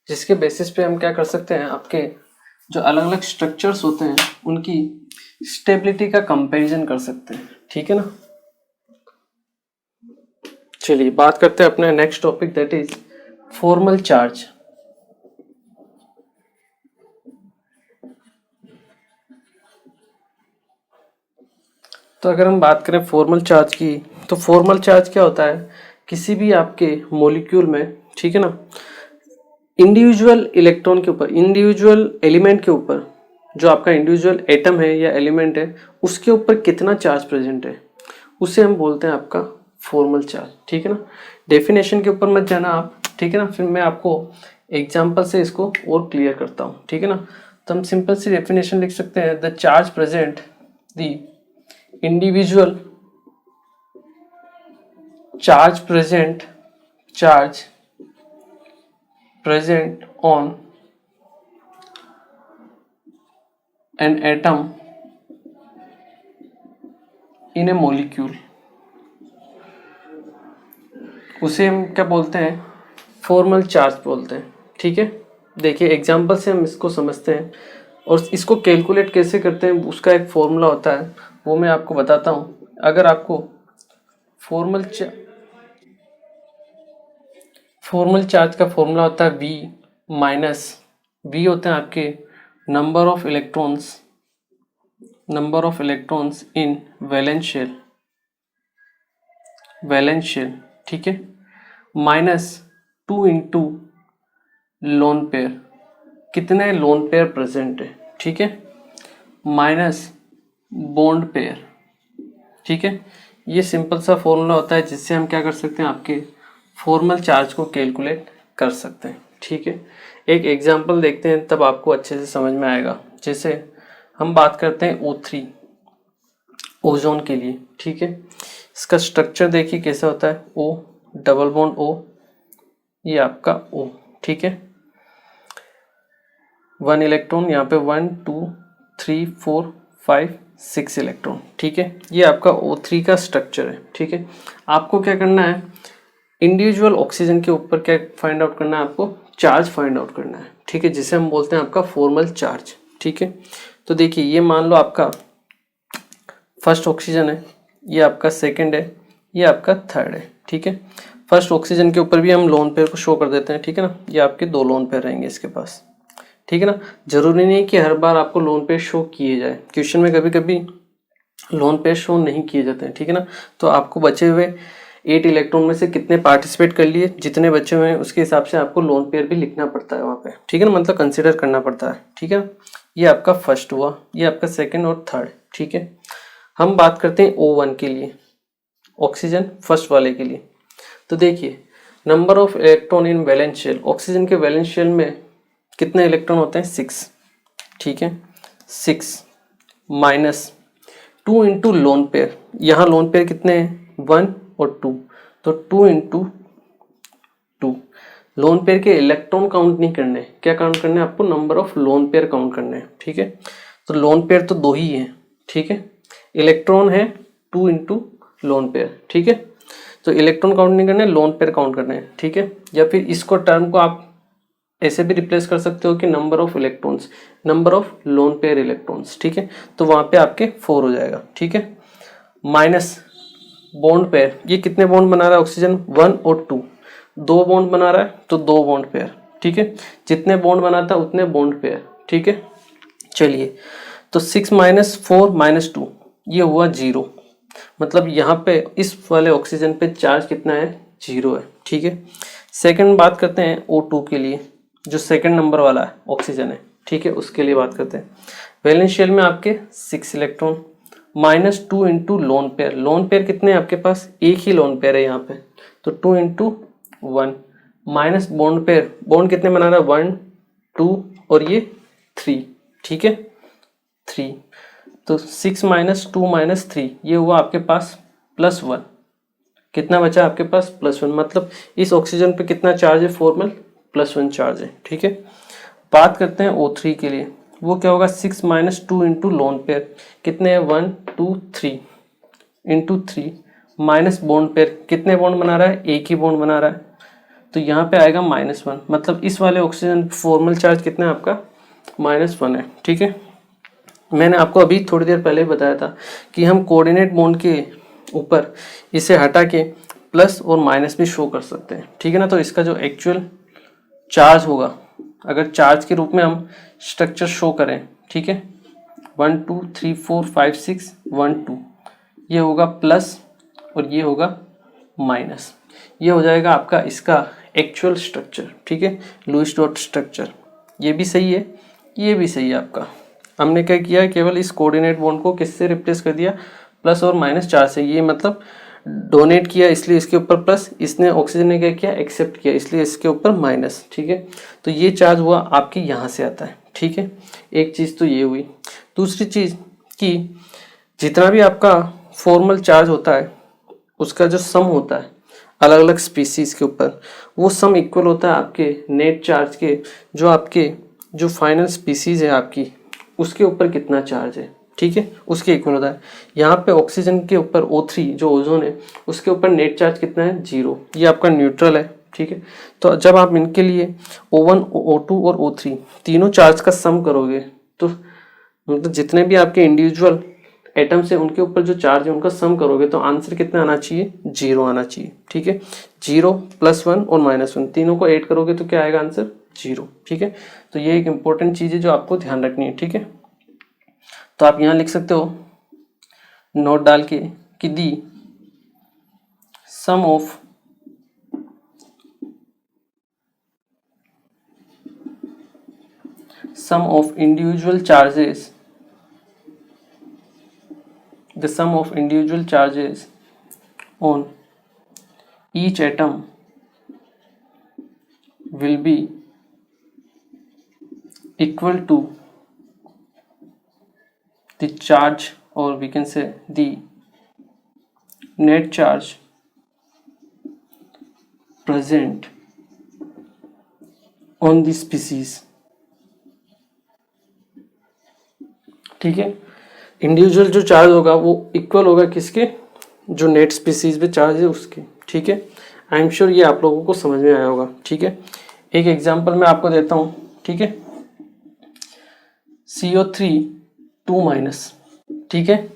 जिसके बेसिस पे हम क्या कर सकते हैं, आपके जो अलग अलग स्ट्रक्चर्स होते हैं उनकी स्टेबिलिटी का कंपैरिजन कर सकते हैं, ठीक है ना। चलिए बात करते हैं अपने next topic, that is formal charge. तो अगर हम बात करें फॉर्मल चार्ज की, तो फॉर्मल चार्ज क्या होता है, किसी भी आपके मॉलिक्यूल में, ठीक है ना, इंडिविजुअल इलेक्ट्रॉन के ऊपर, इंडिविजुअल एलिमेंट के ऊपर, जो आपका इंडिविजुअल एटम है या एलिमेंट है उसके ऊपर कितना चार्ज प्रेजेंट है, उसे हम बोलते हैं आपका फॉर्मल चार्ज, ठीक है ना। डेफिनेशन के ऊपर मत जाना आप, ठीक है ना, फिर मैं आपको एग्जांपल से इसको और क्लियर करता हूँ, ठीक है ना। तो हम सिंपल सी डेफिनेशन लिख सकते हैं, the charge present the individual charge present on an atom in a molecule, उसे हम क्या बोलते हैं, फॉर्मल चार्ज बोलते हैं। ठीक है, देखिए एग्जांपल से हम इसको समझते हैं और इसको कैलकुलेट कैसे करते हैं, उसका एक फॉर्मूला होता है, वो मैं आपको बताता हूँ। अगर आपको फॉर्मल चार्ज का फॉर्मूला होता है V माइनस, V होते हैं आपके number of electrons in valence shell, ठीक है, माइनस 2 इंटू लोन पेयर, कितने लोन पेयर प्रेजेंट है, ठीक है, माइनस बॉन्ड पेयर। ठीक है, ये सिंपल सा फॉर्मूला होता है जिससे हम क्या कर सकते हैं, आपके फॉर्मल चार्ज को कैलकुलेट कर सकते हैं। ठीक है, एक एग्जांपल देखते हैं तब आपको अच्छे से समझ में आएगा। जैसे हम बात करते हैं O3 ओजोन के लिए। ठीक है, इसका स्ट्रक्चर देखिए कैसा होता है, O डबल बॉन्ड O, ये आपका O। ठीक है, 1 इलेक्ट्रॉन यहाँ पे 1 2 3 4 5 6 इलेक्ट्रॉन। ठीक है, ये आपका O3 का स्ट्रक्चर है। ठीक है, आपको क्या करना है, इंडिविजुअल ऑक्सीजन के ऊपर क्या फाइंड आउट करना है, आपको चार्ज फाइंड आउट करना है। ठीक है, जिसे हम बोलते हैं आपका फॉर्मल चार्ज। ठीक है, तो देखिए ये मान लो आपका फर्स्ट ऑक्सीजन है, ये आपका सेकंड है, ये आपका थर्ड है। ठीक है, फर्स्ट ऑक्सीजन के ऊपर भी हम लोन पेयर को शो कर देते हैं। ठीक है ना, ये आपके 2 लोन पेयर रहेंगे इसके पास। ठीक है ना, जरूरी नहीं कि हर बार आपको लोन पेयर शो किए जाए, क्वेश्चन में कभी कभी लोन पेयर शो नहीं किए जाते हैं। ठीक है ना, तो आपको बचे हुए 8 इलेक्ट्रॉन में से कितने पार्टिसिपेट कर लिए, जितने बचे हुए हैं उसके हिसाब से आपको लोन पेयर भी लिखना पड़ता है वहाँ पे। ठीक है ना, मतलब कंसिडर करना पड़ता है। ठीक है, ये आपका फर्स्ट हुआ, ये आपका सेकंड और थर्ड। ठीक है, हम बात करते हैं O1 के लिए, ऑक्सीजन फर्स्ट वाले के लिए। तो देखिए number of electron in valence shell, oxygen के वैलेंस शेल में कितने इलेक्ट्रॉन होते हैं, 6। ठीक है, 6 माइनस 2 इंटू लोन पेयर, यहाँ लोन पेयर कितने हैं, 1 और 2, तो 2 इंटू 2। लोन पेयर के इलेक्ट्रॉन काउंट नहीं करने, क्या काउंट करने हैं आपको, number of lone pair count करने हैं। ठीक है, तो लोन पेयर तो 2 ही हैं। ठीक है, इलेक्ट्रॉन है 2 इंटू लोन पेयर। ठीक है, तो इलेक्ट्रॉन काउंट नहीं करने, लोन पेयर काउंट करने हैं। ठीक है, या फिर इसको टर्म को आप ऐसे भी रिप्लेस कर सकते हो कि number of electrons, number of lone pair electrons. ठीक है, तो वहां पे आपके 4 हो जाएगा। ठीक है, माइनस बॉन्ड पेयर, ये कितने बॉन्ड बना रहा है ऑक्सीजन, 1 और 2, 2 बॉन्ड बना रहा है तो 2 बॉन्ड पेयर। ठीक है, जितने बॉन्ड बनाता है उतने बॉन्ड पेयर। ठीक है, चलिए तो 6 माइनस 4 माइनस 2, ये हुआ 0, मतलब यहाँ पे इस वाले ऑक्सीजन पे चार्ज कितना है, 0 है। ठीक है, सेकंड बात करते हैं O2 के लिए, जो सेकंड नंबर वाला है ऑक्सीजन है। ठीक है, उसके लिए बात करते हैं। वैलेंस शेल में आपके 6 electron, minus 2 into lone pair, loan pair कितने हैं आपके पास, एक ही लोन पेयर है यहाँ पे, तो 2 into 1, minus bond pair, bond कितने बना रहा है, 1 2 और ये 3। ठीक है, 3, तो 6 माइनस 2 माइनस 3, ये हुआ आपके पास +1, कितना बचा आपके पास, +1, मतलब इस ऑक्सीजन पे कितना चार्ज है, फॉर्मल +1 चार्ज है। ठीक है, बात करते हैं O3 के लिए, वो क्या होगा, 6 माइनस 2 इंटू लोन पेयर, कितने हैं, 1 2 3 इंटू 3, माइनस बॉन्ड पेयर, कितने बॉन्ड बना रहा है, एक ही बॉन्ड बना रहा है, तो यहाँ पे आएगा -1, मतलब इस वाले ऑक्सीजन फॉर्मल चार्ज कितना है आपका, -1 है। ठीक है, मैंने आपको अभी थोड़ी देर पहले बताया था कि हम कोऑर्डिनेट बॉन्ड के ऊपर इसे हटा के प्लस और माइनस भी शो कर सकते हैं। ठीक है ना, तो इसका जो एक्चुअल चार्ज होगा, अगर चार्ज के रूप में हम स्ट्रक्चर शो करें, ठीक है, 1 2 3 4 5 6 1 2, ये होगा प्लस और ये होगा माइनस, ये हो जाएगा आपका इसका एक्चुअल स्ट्रक्चर। ठीक है, लुईस डॉट स्ट्रक्चर, ये भी सही है, ये भी सही है आपका। हमने क्या किया, केवल इस कोऑर्डिनेट बॉन्ड को किससे रिप्लेस कर दिया, प्लस और माइनस चार्ज से। ये मतलब डोनेट किया इसलिए इसके ऊपर प्लस, इसने ऑक्सीजन ने क्या किया, एक्सेप्ट किया इसलिए इसके ऊपर माइनस। ठीक है, तो ये चार्ज हुआ आपके यहाँ से आता है। ठीक है, एक चीज़ तो ये हुई। दूसरी चीज़ कि जितना भी आपका फॉर्मल चार्ज होता है उसका जो सम होता है अलग अलग स्पीसीज के ऊपर, वो सम इक्वल होता है आपके नेट चार्ज के, जो आपके जो फाइनल स्पीसीज है आपकी उसके ऊपर कितना चार्ज है, ठीक है, उसके इक्वल होता है। यहाँ पे ऑक्सीजन के ऊपर O3 जो ओजोन है उसके ऊपर नेट चार्ज कितना है, 0, ये आपका न्यूट्रल है, ठीक है। तो जब आप इनके लिए O1 O2 और O3 तीनों चार्ज का सम करोगे तो मतलब जितने भी आपके इंडिविजुअल एटम्स है उनके ऊपर जो चार्ज है उनका सम करोगे तो आंसर कितना आना चाहिए, 0 आना चाहिए, ठीक है। 0 +1 और -1 तीनों को ऐड करोगे तो क्या आएगा आंसर, 0, ठीक है। तो ये एक इंपॉर्टेंट चीज है जो आपको ध्यान रखनी है, ठीक है। तो आप यहाँ लिख सकते हो नोट डाल के कि the sum of individual charges, the sum of individual charges on each atom will be equal to the charge, or we can say the net charge present on the species, ठीक है। Individual जो charge होगा वो equal होगा किसके, जो net species पे charge है उसके, ठीक है। आई एम श्योर ये आप लोगों को समझ में आया होगा, ठीक है। एक एग्जांपल मैं आपको देता हूँ, ठीक है। CO3 2-, ठीक है।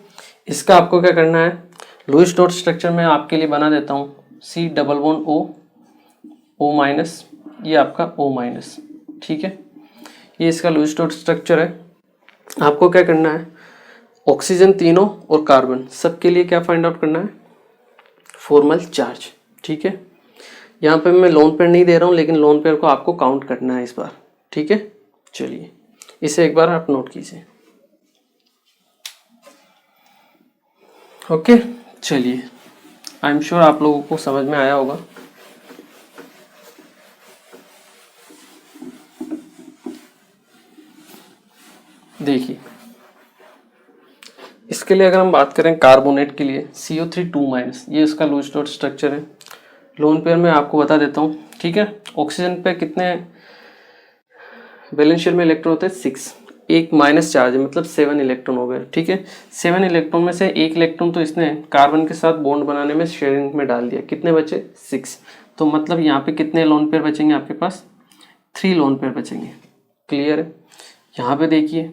इसका आपको क्या करना है, लुईस डॉट स्ट्रक्चर में आपके लिए बना देता हूँ, C डबल बॉन्ड O, ये आपका O-, ठीक है। ये इसका लुईस डॉट स्ट्रक्चर है। आपको क्या करना है, ऑक्सीजन तीनों और कार्बन सबके लिए क्या फाइंड आउट करना है, फॉर्मल चार्ज, ठीक है। यहाँ पे मैं लोन पेयर नहीं दे रहा हूँ लेकिन लोन पेयर को आपको काउंट करना है इस बार, ठीक है। चलिए इसे एक बार आप नोट कीजिए, ओके। चलिए आई एम श्योर आप लोगों को समझ में आया होगा। देखिए इसके लिए अगर हम बात करें कार्बोनेट के लिए CO3 2-, ये इसका लुईस डॉट स्ट्रक्चर है। लोन पेयर में आपको बता देता हूँ, ठीक है। ऑक्सीजन पे कितने वैलेंस शेल में इलेक्ट्रॉन होते हैं, 6, एक माइनस चार्ज है मतलब 7 इलेक्ट्रॉन हो गए, ठीक है। 7 इलेक्ट्रॉन में से एक इलेक्ट्रॉन तो इसने कार्बन के साथ बॉन्ड बनाने में शेयरिंग में डाल दिया, कितने बचे, 6। तो मतलब यहाँ पे कितने लोन पेयर बचेंगे आपके पास, 3 लोन पेयर बचेंगे, क्लियर है। यहाँ पे देखिए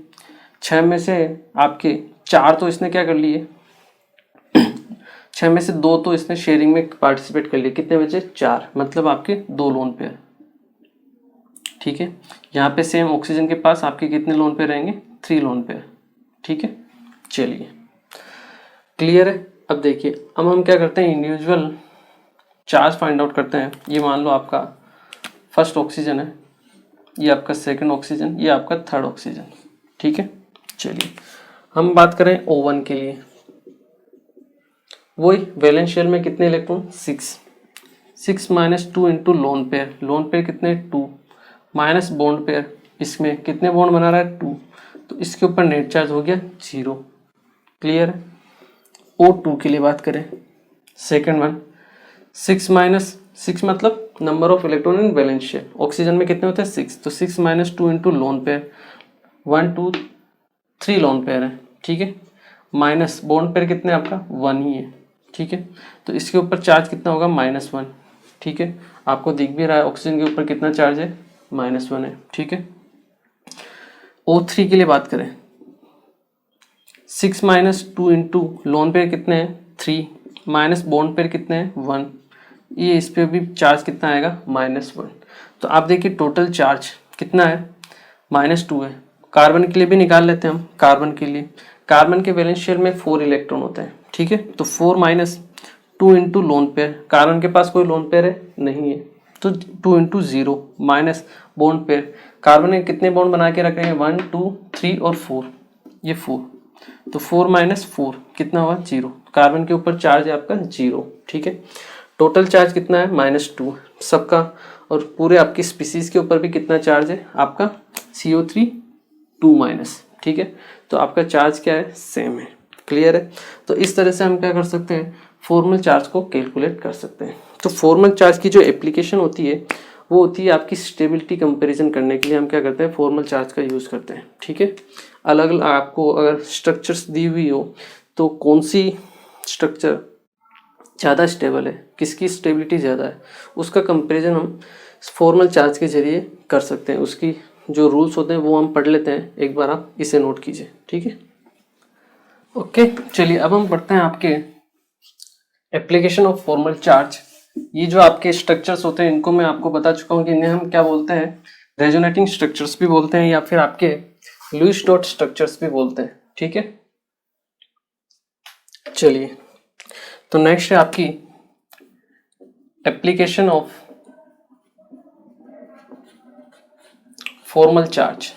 6 में से आपके 4 तो इसने क्या कर लिए 6 में से 2 तो इसने शेयरिंग में पार्टिसिपेट कर लिए, कितने बचे, 4, मतलब आपके 2 लोन पेयर, ठीक है। यहाँ पे सेम ऑक्सीजन के पास आपके कितने लोन पेयर रहेंगे, 3 लोन पेयर, ठीक है। चलिए क्लियर है। अब देखिए अब हम क्या करते हैं, इंडिविजुअल चार्ज फाइंड आउट करते हैं। ये मान लो आपका फर्स्ट ऑक्सीजन है, ये आपका सेकंड ऑक्सीजन, ये आपका थर्ड ऑक्सीजन, ठीक है। चलिए हम बात करें O1 के लिए, वही वैलेंस शेल में कितने इलेक्ट्रॉन, 6 -2 इंटू लोन पेयर कितने, 2 माइनस बॉन्ड पेयर, इसमें कितने बॉन्ड बना रहा है, 2, तो इसके ऊपर नेट चार्ज हो गया 0, क्लियर है। O2 के लिए बात करें, सेकंड वन, 6 मतलब number of electron in valence shell, oxygen में कितने होते हैं, 6, तो 6 -2 into lone pair, 1 2 3 lone pair है, ठीक है। माइनस बॉन्ड पेयर कितने आपका, 1 ही है, ठीक है। तो इसके ऊपर चार्ज कितना होगा, -1, ठीक है। आपको दिख भी रहा है ऑक्सीजन के ऊपर कितना चार्ज है, -1 है, ठीक है। O3 के लिए बात करें, 6 -2 इंटू लोन पेयर कितने हैं, 3, माइनस बॉन्ड पेयर कितने हैं, 1, ये इस पे भी चार्ज कितना आएगा, -1। तो आप देखिए टोटल चार्ज कितना है, -2 है। कार्बन के लिए भी निकाल लेते हैं हम, कार्बन के वैलेंस शेल में 4 इलेक्ट्रॉन होते हैं, ठीक है। तो 4 - 2 इंटू लोन पेयर, कार्बन के पास कोई लोन पेयर है, नहीं है, तो 2 into 0 minus bond pair, carbon ने कितने बॉन्ड बना के रखे हैं, 1 2 3 और 4, ये 4, तो 4 - 4 कितना हुआ, 0, कार्बन के ऊपर चार्ज है आपका 0, ठीक है। टोटल चार्ज कितना है, -2 सबका, और पूरे आपकी स्पीसीज के ऊपर भी कितना चार्ज है आपका, CO3 2-, ठीक है। तो आपका चार्ज क्या है, सेम है, क्लियर है? तो इस तरह से हम क्या कर सकते हैं, फॉर्मल चार्ज को कैलकुलेट कर सकते हैं। तो फॉर्मल चार्ज की जो एप्लीकेशन होती है वो होती है आपकी स्टेबिलिटी कंपैरिजन करने के लिए हम क्या करते हैं, फॉर्मल चार्ज का यूज़ करते हैं। ठीक है, अलग अलग आपको अगर स्ट्रक्चर्स दी हुई हो तो कौन सी स्ट्रक्चर ज़्यादा स्टेबल है, किसकी स्टेबिलिटी ज़्यादा है, उसका कंपैरिजन हम फॉर्मल चार्ज के जरिए कर सकते हैं। उसकी जो रूल्स होते हैं वो हम पढ़ लेते हैं, एक बार आप इसे नोट कीजिए। ठीक है, ओके, चलिए अब हम पढ़ते हैं आपके एप्लीकेशन ऑफ फॉर्मल चार्ज। ये जो आपके स्ट्रक्चर्स होते हैं इनको मैं आपको बता चुका हूँ कि इन्हें हम क्या बोलते हैं, रेजोनेटिंग स्ट्रक्चर्स भी बोलते हैं या फिर आपके लुईस डॉट स्ट्रक्चर्स भी बोलते हैं। ठीक है, चलिए तो नेक्स्ट है आपकी एप्लीकेशन ऑफ फॉर्मल चार्ज।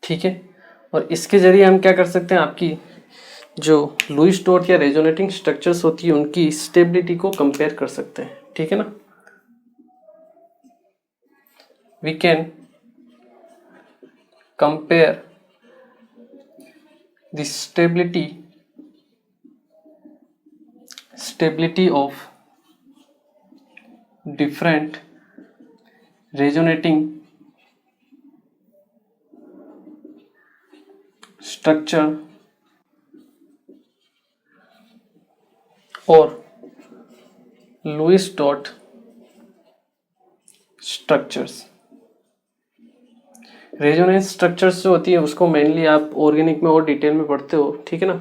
ठीक है, और इसके जरिए हम क्या कर सकते हैं, आपकी जो लुईस डॉट या रेजोनेटिंग स्ट्रक्चर्स होती है उनकी स्टेबिलिटी को कंपेयर कर सकते हैं। ठीक है ना, we can compare the stability of different resonating structure और Lewis dot structures. Resonance structures जो होती है उसको मेनली आप ऑर्गेनिक में और डिटेल में पढ़ते हो। ठीक है ना,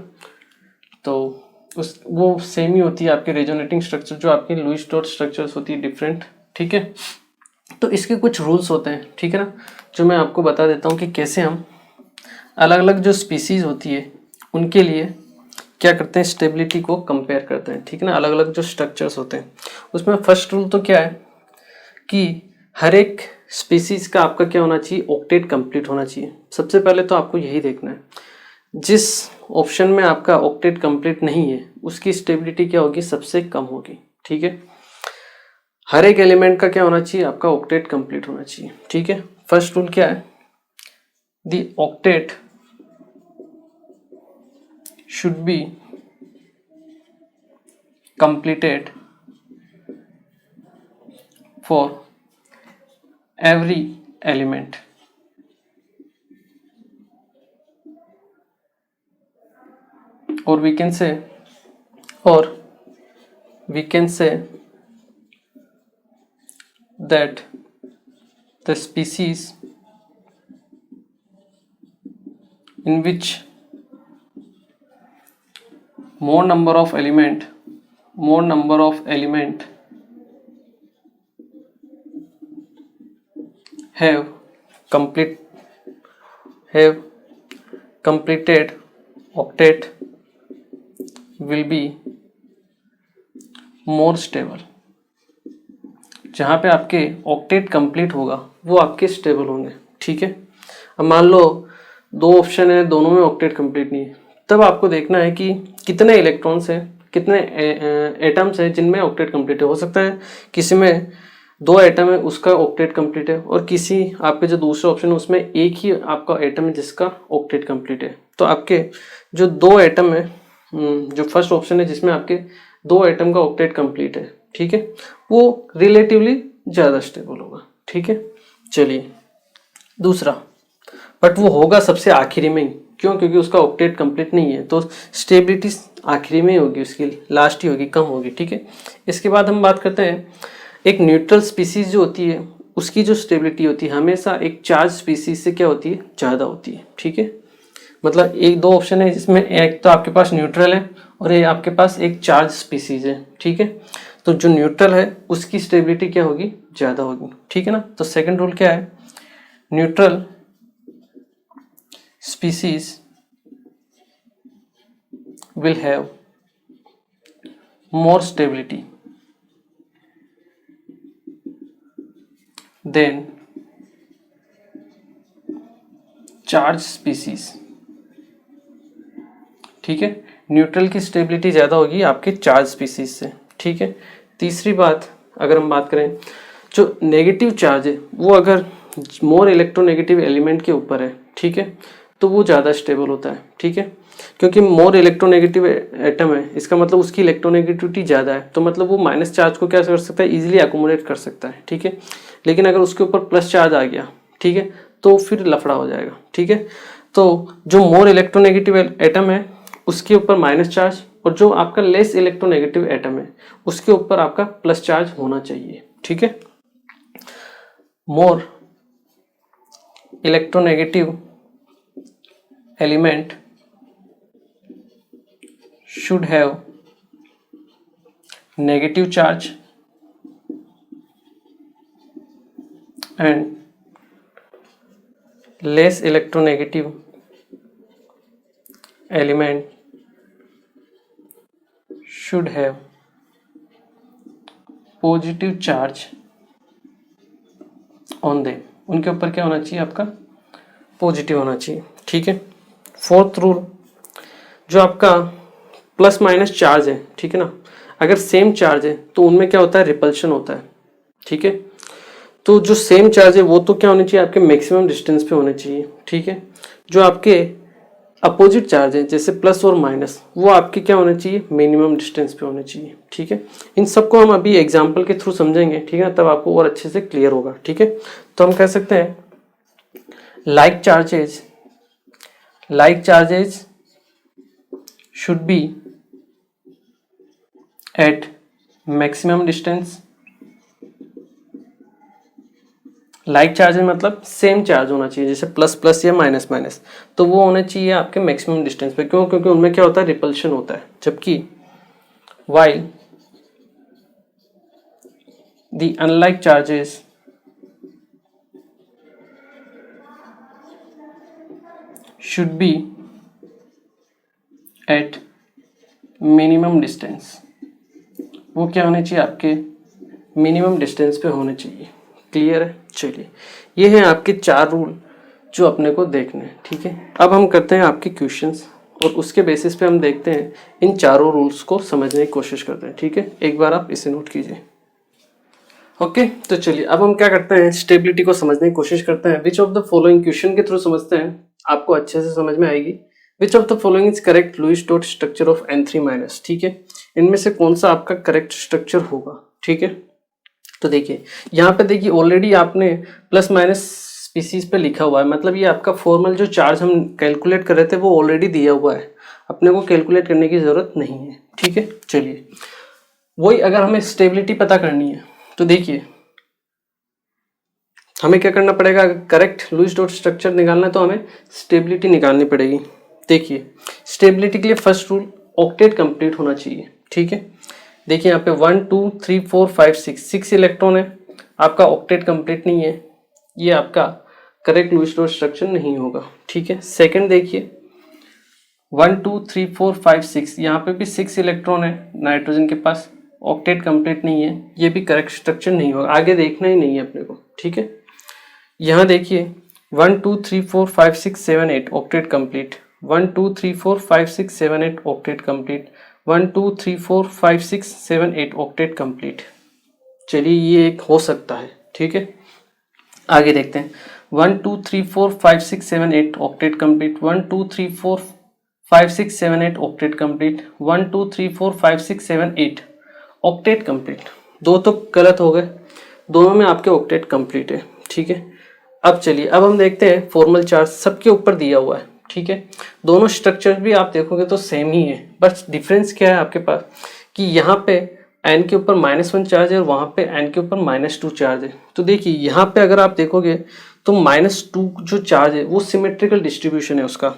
तो उस वो सेम ही होती है आपके रेजोनेटिंग स्ट्रक्चर जो आपकी लुईस डॉट स्ट्रक्चर्स होती है डिफरेंट। ठीक है, तो इसके कुछ रूल्स होते हैं। ठीक है ना, जो मैं आपको बता देता हूँ कि कैसे हम अलग अलग जो स्पीसीज होती है उनके लिए क्या करते हैं, स्टेबिलिटी को कंपेयर करते हैं। ठीक है ना, अलग अलग जो स्ट्रक्चर्स होते हैं उसमें फर्स्ट रूल तो क्या है कि हर एक स्पीसीज का आपका क्या होना चाहिए, ऑक्टेट कंप्लीट होना चाहिए। सबसे पहले तो आपको यही देखना है, जिस ऑप्शन में आपका ऑक्टेट कंप्लीट नहीं है उसकी स्टेबिलिटी क्या होगी, सबसे कम होगी। ठीक है, हर एक एलिमेंट का क्या होना चाहिए, आपका ऑक्टेट कंप्लीट होना चाहिए। ठीक है, फर्स्ट रूल क्या है, the octet should be completed for every element. Or we can say that the species in which more number of element have completed octet will be more stable। जहाँ पे आपके octet complete होगा वो आपके stable होंगे। ठीक है, अब मान लो दो ऑप्शन है, दोनों में ऑक्टेट कंप्लीट नहीं है, तब आपको देखना है कि कितने इलेक्ट्रॉन्स हैं, कितने एटम्स हैं जिनमें ऑक्टेट कंप्लीट है। हो सकता है किसी में 2 एटम है उसका ऑक्टेट कंप्लीट है, और किसी आपके जो दूसरा ऑप्शन है उसमें एक ही आपका एटम है जिसका ऑक्टेट कंप्लीट है। तो आपके जो 2 एटम है, जो फर्स्ट ऑप्शन है जिसमें आपके 2 एटम का ऑक्टेट कंप्लीट है, ठीक है, वो रिलेटिवली ज़्यादा स्टेबल होगा। ठीक है, चलिए दूसरा, बट वो होगा सबसे आखिरी में ही। क्यों? क्योंकि उसका ऑक्टेट कंप्लीट नहीं है, तो स्टेबिलिटी आखिरी में होगी, उसकी लास्ट ही होगी, कम होगी। ठीक है, इसके बाद हम बात करते हैं एक न्यूट्रल स्पीसीज जो होती है उसकी जो स्टेबिलिटी होती है हमेशा एक चार्ज स्पीसीज से क्या होती है, ज़्यादा होती है। ठीक है, मतलब एक दो ऑप्शन है जिसमें एक तो आपके पास न्यूट्रल है और ये आपके पास एक चार्ज स्पीसीज है। ठीक है, तो जो न्यूट्रल है उसकी स्टेबिलिटी क्या होगी, ज़्यादा होगी। ठीक है ना, तो सेकंड रूल क्या है, neutral species will have more stability than charged species। ठीक है, न्यूट्रल की स्टेबिलिटी ज़्यादा होगी आपके चार्ज स्पीसीज से। ठीक है, तीसरी बात अगर हम बात करें, जो नेगेटिव चार्ज है वो अगर मोर इलेक्ट्रोनेगेटिव एलिमेंट के ऊपर है, ठीक है, तो वो ज़्यादा स्टेबल होता है, ठीक है, क्योंकि मोर इलेक्ट्रोनेगेटिव एटम है, इसका मतलब उसकी इलेक्ट्रोनेगेटिविटी ज़्यादा है, तो मतलब वो माइनस चार्ज को क्या कर सकता है, इजीली अकोमोडेट कर सकता है, ठीक है। लेकिन अगर उसके ऊपर प्लस चार्ज आ गया, ठीक है, तो फिर लफड़ा हो जाएगा, ठीक है। तो जो मोर इलेक्ट्रोनेगेटिव एटम है उसके ऊपर माइनस चार्ज, और जो आपका लेस इलेक्ट्रोनेगेटिव एटम है उसके ऊपर आपका प्लस चार्ज होना चाहिए, ठीक है। More electronegative element should have negative charge and less electronegative element should have positive charge on them. उनके ऊपर क्या होना चाहिए, आपका पॉजिटिव होना चाहिए, ठीक है। फोर्थ रूल, जो आपका प्लस माइनस चार्ज है, ठीक है ना, अगर सेम चार्ज है तो उनमें क्या होता है, रिपल्शन होता है, ठीक है। तो जो सेम चार्ज है वो तो क्या होने चाहिए, आपके मैक्सिमम डिस्टेंस पे होने चाहिए, ठीक है। जो आपके अपोजिट चार्ज है जैसे प्लस और माइनस, वो आपके क्या होने चाहिए, मिनिमम डिस्टेंस पे होने चाहिए, ठीक है। इन सबको हम अभी एग्जाम्पल के थ्रू समझेंगे, ठीक है, तब आपको और अच्छे से क्लियर होगा, ठीक है। तो हम कह सकते हैं like charges should be at maximum distance. Like charge मतलब सेम चार्ज होना चाहिए, जैसे प्लस प्लस या माइनस माइनस, तो वो होना चाहिए आपके मैक्सिमम डिस्टेंस पे। क्यों? क्योंकि उनमें क्या होता है, रिपल्शन होता है। जबकि while the unlike charges should be at minimum distance, वो क्या होने चाहिए, आपके मिनिमम डिस्टेंस पे होने चाहिए। क्लियर है? चलिए, ये हैं आपके 4 रूल जो अपने को देखने हैं, ठीक है। अब हम करते हैं आपके क्वेश्चंस, और उसके बेसिस पे हम देखते हैं, इन चारों रूल्स को समझने की कोशिश करते हैं, ठीक है। एक बार आप इसे नोट कीजिए। ओके, तो चलिए अब हम क्या करते हैं, स्टेबिलिटी को समझने की कोशिश करते हैं। Which of the following question के थ्रू समझते हैं, आपको अच्छे से समझ में आएगी। Which of the following is correct Lewis dot structure of N3-, ठीक है। इनमें से कौन सा आपका करेक्ट स्ट्रक्चर होगा, ठीक है। तो देखिए यहाँ पे, देखिए ऑलरेडी आपने प्लस माइनस स्पीसीज पे लिखा हुआ है, मतलब ये आपका फॉर्मल जो चार्ज हम कैलकुलेट कर रहे थे वो ऑलरेडी दिया हुआ है, अपने को कैलकुलेट करने की जरूरत नहीं है, ठीक है। चलिए, वही अगर हमें स्टेबिलिटी पता करनी है तो देखिए हमें क्या करना पड़ेगा, अगर करेक्ट लुईस डॉट स्ट्रक्चर निकालना है तो हमें स्टेबिलिटी निकालनी पड़ेगी। देखिए स्टेबिलिटी के लिए फर्स्ट रूल, ऑक्टेट कंप्लीट होना चाहिए, ठीक है। देखिए यहाँ पे 1 2 3 4 5 6 इलेक्ट्रॉन है, आपका ऑक्टेट कंप्लीट नहीं है, ये आपका करेक्ट लुईस डॉट स्ट्रक्चर नहीं होगा, ठीक है। सेकंड देखिए 1 2 3 4 5 6, यहाँ पे भी 6 इलेक्ट्रॉन है नाइट्रोजन के पास, ऑक्टेट कंप्लीट नहीं है, ये भी करेक्ट स्ट्रक्चर नहीं होगा, आगे देखना ही नहीं है अपने को, ठीक है। यहाँ देखिए 1 2 3 4 5 6 7 8 octet complete, 1 2 3 4 5 6 7 8 octet complete, 1 2 3 4 5 6 7 8 octet complete. चलिए ये एक हो सकता है, ठीक है। आगे देखते हैं 1 2 3 4 5 6 7 8 octet complete, 1 2 3 4 5 6 7 8 octet complete, 1 2 3 4 5 6 7 8 octet complete. दो तो गलत हो गए, दोनों में आपके ऑक्टेट कंप्लीट है, ठीक है। अब चलिए, अब हम देखते हैं फॉर्मल चार्ज सबके ऊपर दिया हुआ है, ठीक है। दोनों स्ट्रक्चर भी आप देखोगे तो सेम ही है, बस डिफरेंस क्या है आपके पास कि यहाँ पे n के ऊपर -1 चार्ज है और वहाँ पे n के ऊपर -2 चार्ज है। तो देखिए यहाँ पे अगर आप देखोगे तो -2 जो चार्ज है वो सिमेट्रिकल डिस्ट्रीब्यूशन है उसका,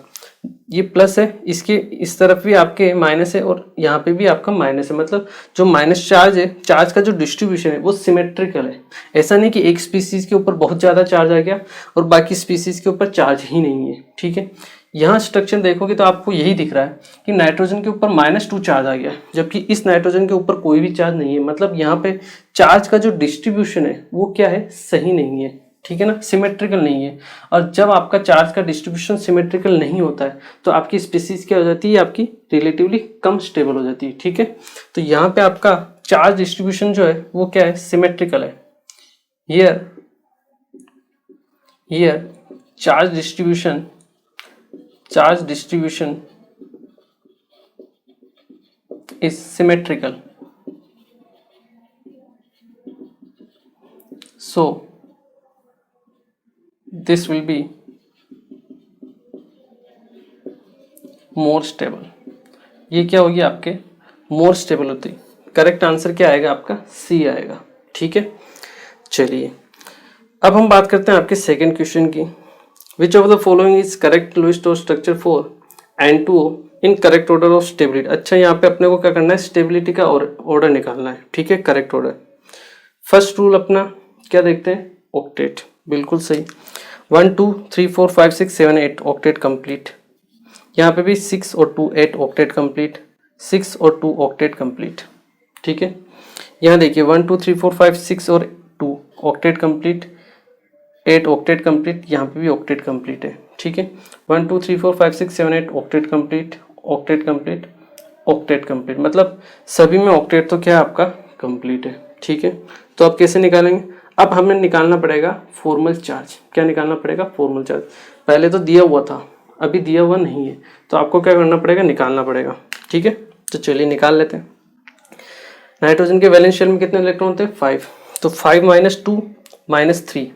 ये प्लस है, इसके इस तरफ भी आपके माइनस है और यहाँ पे भी आपका माइनस है, मतलब जो माइनस चार्ज है, चार्ज का जो डिस्ट्रीब्यूशन है वो सिमेट्रिकल है। ऐसा नहीं कि एक स्पीसीज के ऊपर बहुत ज़्यादा चार्ज आ गया और बाकी स्पीसीज के ऊपर चार्ज ही नहीं है, ठीक है। यहाँ स्ट्रक्चर देखोगे तो आपको यही दिख रहा है कि नाइट्रोजन के ऊपर -2 चार्ज आ गया, जबकि इस नाइट्रोजन के ऊपर कोई भी चार्ज नहीं है, मतलब यहाँ पे चार्ज का जो डिस्ट्रीब्यूशन है वो क्या है, सही नहीं है, ठीक है ना, सिमेट्रिकल नहीं है। और जब आपका चार्ज का डिस्ट्रीब्यूशन सिमेट्रिकल नहीं होता है तो आपकी स्पीसीज क्या हो जाती है, आपकी रिलेटिवली कम स्टेबल हो जाती है, ठीक है। तो यहाँ पे आपका चार्ज डिस्ट्रीब्यूशन जो है वो क्या है, सिमेट्रिकल है। Here charge distribution charge distribution is symmetrical, so this will be more stable। ये क्या होगी आपके मोर स्टेबल होती। करेक्ट आंसर क्या आएगा आपका सी आएगा। ठीक है, चलिए अब हम बात करते हैं आपके सेकंड क्वेश्चन की। Which of the following is correct Lewis store structure for N2O in correct order of stability. अच्छा, यहाँ पे अपने को क्या करना है, स्टेबिलिटी का ऑर्डर निकालना है। ठीक है, करेक्ट ऑर्डर। फर्स्ट रूल अपना क्या देखते हैं, ऑक्टेट, बिल्कुल सही। 1 2 3 4 5 6 7 8 ऑक्टेट कंप्लीट। यहाँ पे भी 6 और 2 8 ऑक्टेट कंप्लीट, 6 और 2 ऑक्टेट कंप्लीट। ठीक है, यहाँ देखिए 1 2 3 4 5 6 और 2 ऑक्टेट कंप्लीट, 8 ऑक्टेट कंप्लीट, यहाँ पे भी ऑक्टेट कंप्लीट है। ठीक है, 1 2 3 4 5 6 7 8 octet complete, octet complete, octet complete, मतलब सभी में ऑक्टेट तो क्या आपका कंप्लीट है। ठीक है, तो अब कैसे निकालेंगे, अब हमें निकालना पड़ेगा फॉर्मल चार्ज। क्या निकालना पड़ेगा, फॉर्मल चार्ज। पहले तो दिया हुआ था, अभी दिया हुआ नहीं है, तो आपको क्या करना पड़ेगा, निकालना पड़ेगा। ठीक है, तो चलिए निकाल लेते हैं। नाइट्रोजन के वैलेंस शेल में कितने इलेक्ट्रॉन होते हैं, 5। तो 5 - 2 - 3,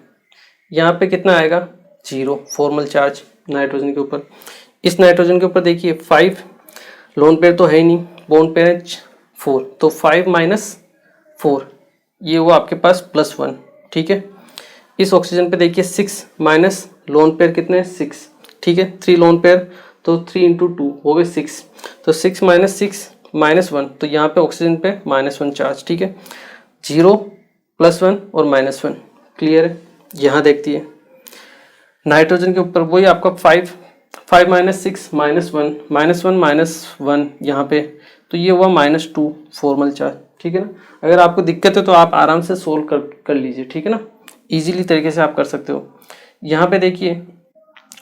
यहाँ पे कितना आएगा, 0 फॉर्मल चार्ज नाइट्रोजन के ऊपर। इस नाइट्रोजन के ऊपर देखिए 5 लोन पेयर तो है ही नहीं, बॉन्ड पेयर है 4, तो 5 - 4 ये हुआ आपके पास +1। ठीक है, इस ऑक्सीजन पे देखिए 6 माइनस लोन पेयर कितने हैं, 6। ठीक है, 3 लोन पेयर, तो 3 × 2 हो गए 6, तो 6 - 6 -1, तो यहाँ पे ऑक्सीजन पे -1 चार्ज। ठीक है, 0 +1 और -1, क्लियर है। यहाँ देखती है नाइट्रोजन के ऊपर वही आपका 5 - 6 -1 -1 यहाँ पे, तो ये हुआ -2 फॉर्मल चार्ज। ठीक है ना, अगर आपको दिक्कत है तो आप आराम से सोल्व कर लीजिए। ठीक है ना, इजीली तरीके से आप कर सकते हो। यहाँ पे देखिए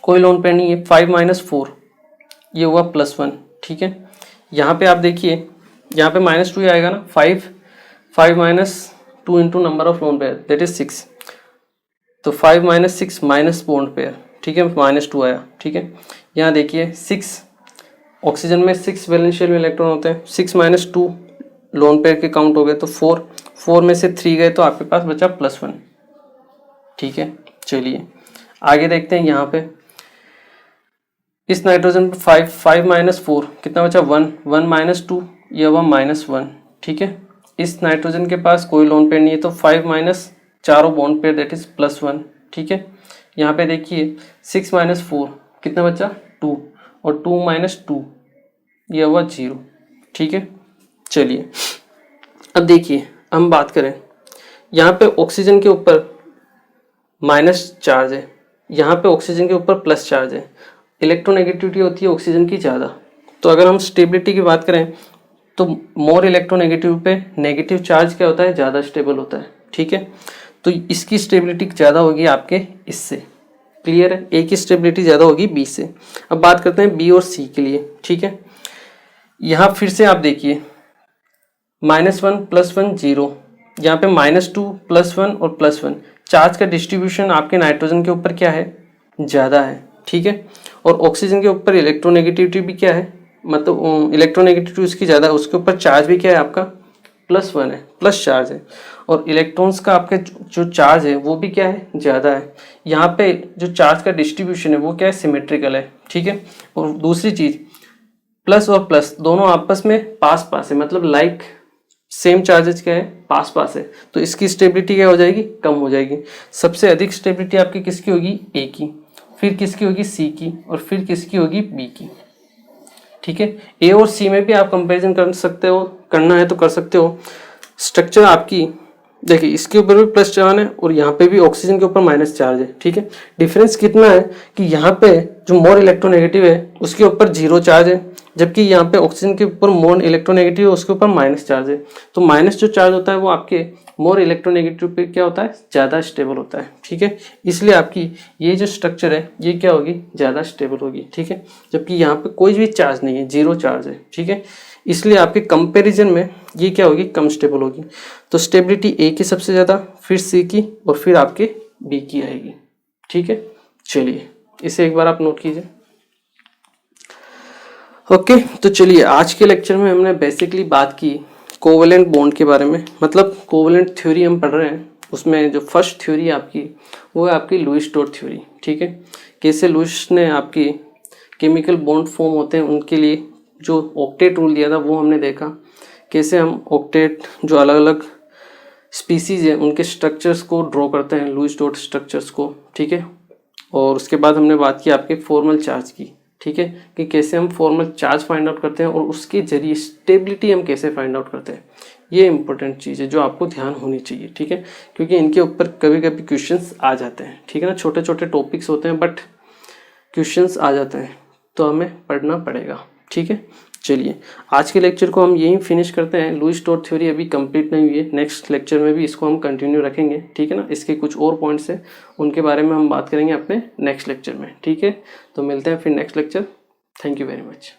कोई लोन पेयर नहीं है, 5 - 4 ये हुआ +1। ठीक है, यहाँ पे आप देखिए यहाँ पे -2 आएगा ना, 5 - 2 into number of lone pair that is 6, तो 5 - 6 माइनस बॉन्ड पेयर। ठीक है, -2 आया। ठीक है, यहाँ देखिए 6 ऑक्सीजन में 6 वैलेंस शेल में इलेक्ट्रॉन होते हैं, 6 - 2 लोन पेयर के काउंट हो गए, तो 4 में से 3 गए, तो आपके पास बचा +1। ठीक है, चलिए आगे देखते हैं। यहाँ पे इस नाइट्रोजन पे 5 - 4 कितना बचा, 1 - 2 ये हुआ -1। ठीक है, इस नाइट्रोजन के पास कोई लोन पेयर नहीं है, तो 5 - चारों बॉन्ड पेयर दैट इज +1। ठीक है, यहाँ पे देखिए 6 - 4 कितना बचा, 2, और 2 - 2 ये हुआ 0। ठीक है, चलिए अब देखिए हम बात करें, यहाँ पे ऑक्सीजन के ऊपर माइनस चार्ज है, यहाँ पे ऑक्सीजन के ऊपर प्लस चार्ज है। इलेक्ट्रोनेगेटिविटी होती है ऑक्सीजन की ज़्यादा, तो अगर हम स्टेबिलिटी की बात करें तो मोर इलेक्ट्रोनेगेटिव पे नेगेटिव चार्ज क्या होता है, ज़्यादा स्टेबल होता है। ठीक है, तो इसकी स्टेबिलिटी ज़्यादा होगी आपके इससे, क्लियर है, ए की स्टेबिलिटी ज़्यादा होगी बी से। अब बात करते हैं बी और सी के लिए। ठीक है, यहाँ फिर से आप देखिए -1 +1 0, यहाँ पे -2 +1 और +1, चार्ज का डिस्ट्रीब्यूशन आपके नाइट्रोजन के ऊपर क्या है, ज़्यादा है। ठीक है, और ऑक्सीजन के ऊपर इलेक्ट्रोनेगेटिविटी भी क्या है, मतलब इलेक्ट्रोनेगेटिविटी उसकी ज़्यादा है, उसके ऊपर चार्ज भी क्या है आपका +1 है, प्लस चार्ज है, और इलेक्ट्रॉन्स का आपके जो चार्ज है वो भी क्या है, ज़्यादा है। यहाँ पे जो चार्ज का डिस्ट्रीब्यूशन है वो क्या है, सिमेट्रिकल है। ठीक है, और दूसरी चीज़ प्लस और प्लस दोनों आपस में पास पास है, मतलब लाइक सेम चार्जेस क्या है, पास पास है, तो इसकी स्टेबिलिटी क्या हो जाएगी, कम हो जाएगी। सबसे अधिक स्टेबिलिटी आपकी किसकी होगी, ए की, फिर किसकी होगी, सी की, और फिर किसकी होगी, बी की। ठीक है, ए और सी में भी आप कंपैरिजन कर सकते हो, करना है तो कर सकते हो। स्ट्रक्चर आपकी देखिए इसके ऊपर भी प्लस चार्ज है और यहाँ पे भी ऑक्सीजन के ऊपर माइनस चार्ज है। ठीक है, डिफरेंस कितना है कि यहाँ पे जो मोर इलेक्ट्रोनेगेटिव है उसके ऊपर 0 चार्ज है, जबकि यहाँ पे ऑक्सीजन के ऊपर मोर इलेक्ट्रोनेगेटिव है उसके ऊपर माइनस चार्ज है। तो माइनस जो चार्ज होता है वो आपके मोर इलेक्ट्रोनेगेटिव पे क्या होता है, ज़्यादा स्टेबल होता है। ठीक है, इसलिए आपकी ये जो स्ट्रक्चर है ये क्या होगी, ज़्यादा स्टेबल होगी। ठीक है, जबकि यहाँ पे कोई भी चार्ज नहीं है, 0 चार्ज है। ठीक है, इसलिए आपके कंपैरिजन में ये क्या होगी, कम स्टेबल होगी। तो स्टेबिलिटी ए की सबसे ज़्यादा, फिर सी की, और फिर आपके बी की आएगी। ठीक है, चलिए इसे एक बार आप नोट कीजिए। ओके, तो चलिए आज के लेक्चर में हमने बेसिकली बात की कोवेलेंट बॉन्ड के बारे में। मतलब कोवेलेंट थ्योरी हम पढ़ रहे हैं, उसमें जो फर्स्ट थ्योरी आपकी वो है आपकी लुईस डॉट थ्योरी। ठीक है, कैसे लुईस ने आपकी केमिकल बॉन्ड फॉर्म होते हैं उनके लिए जो ऑक्टेट रूल दिया था वो हमने देखा। कैसे हम ऑक्टेट जो अलग अलग स्पीसीज है उनके स्ट्रक्चर्स को ड्रॉ करते हैं, लुईस डॉट स्ट्रक्चर्स को। ठीक है, और उसके बाद हमने बात की आपके फॉर्मल चार्ज की। ठीक है, कि कैसे हम फॉर्मल चार्ज फाइंड आउट करते हैं और उसके जरिए स्टेबिलिटी हम कैसे फाइंड आउट करते हैं। ये इंपॉर्टेंट चीज़ है जो आपको ध्यान होनी चाहिए। ठीक है, क्योंकि इनके ऊपर कभी कभी क्वेश्चंस आ जाते हैं। ठीक है ना, छोटे छोटे टॉपिक्स होते हैं बट क्वेश्चंस आ जाते हैं तो हमें पढ़ना पड़ेगा। ठीक है, चलिए आज के लेक्चर को हम यहीं फिनिश करते हैं। लुईस डॉट थ्योरी अभी कंप्लीट नहीं हुई है, नेक्स्ट लेक्चर में भी इसको हम कंटिन्यू रखेंगे। ठीक है ना, इसके कुछ और पॉइंट्स हैं उनके बारे में हम बात करेंगे अपने नेक्स्ट लेक्चर में। ठीक है, तो मिलते हैं फिर next lecture. Thank you very much.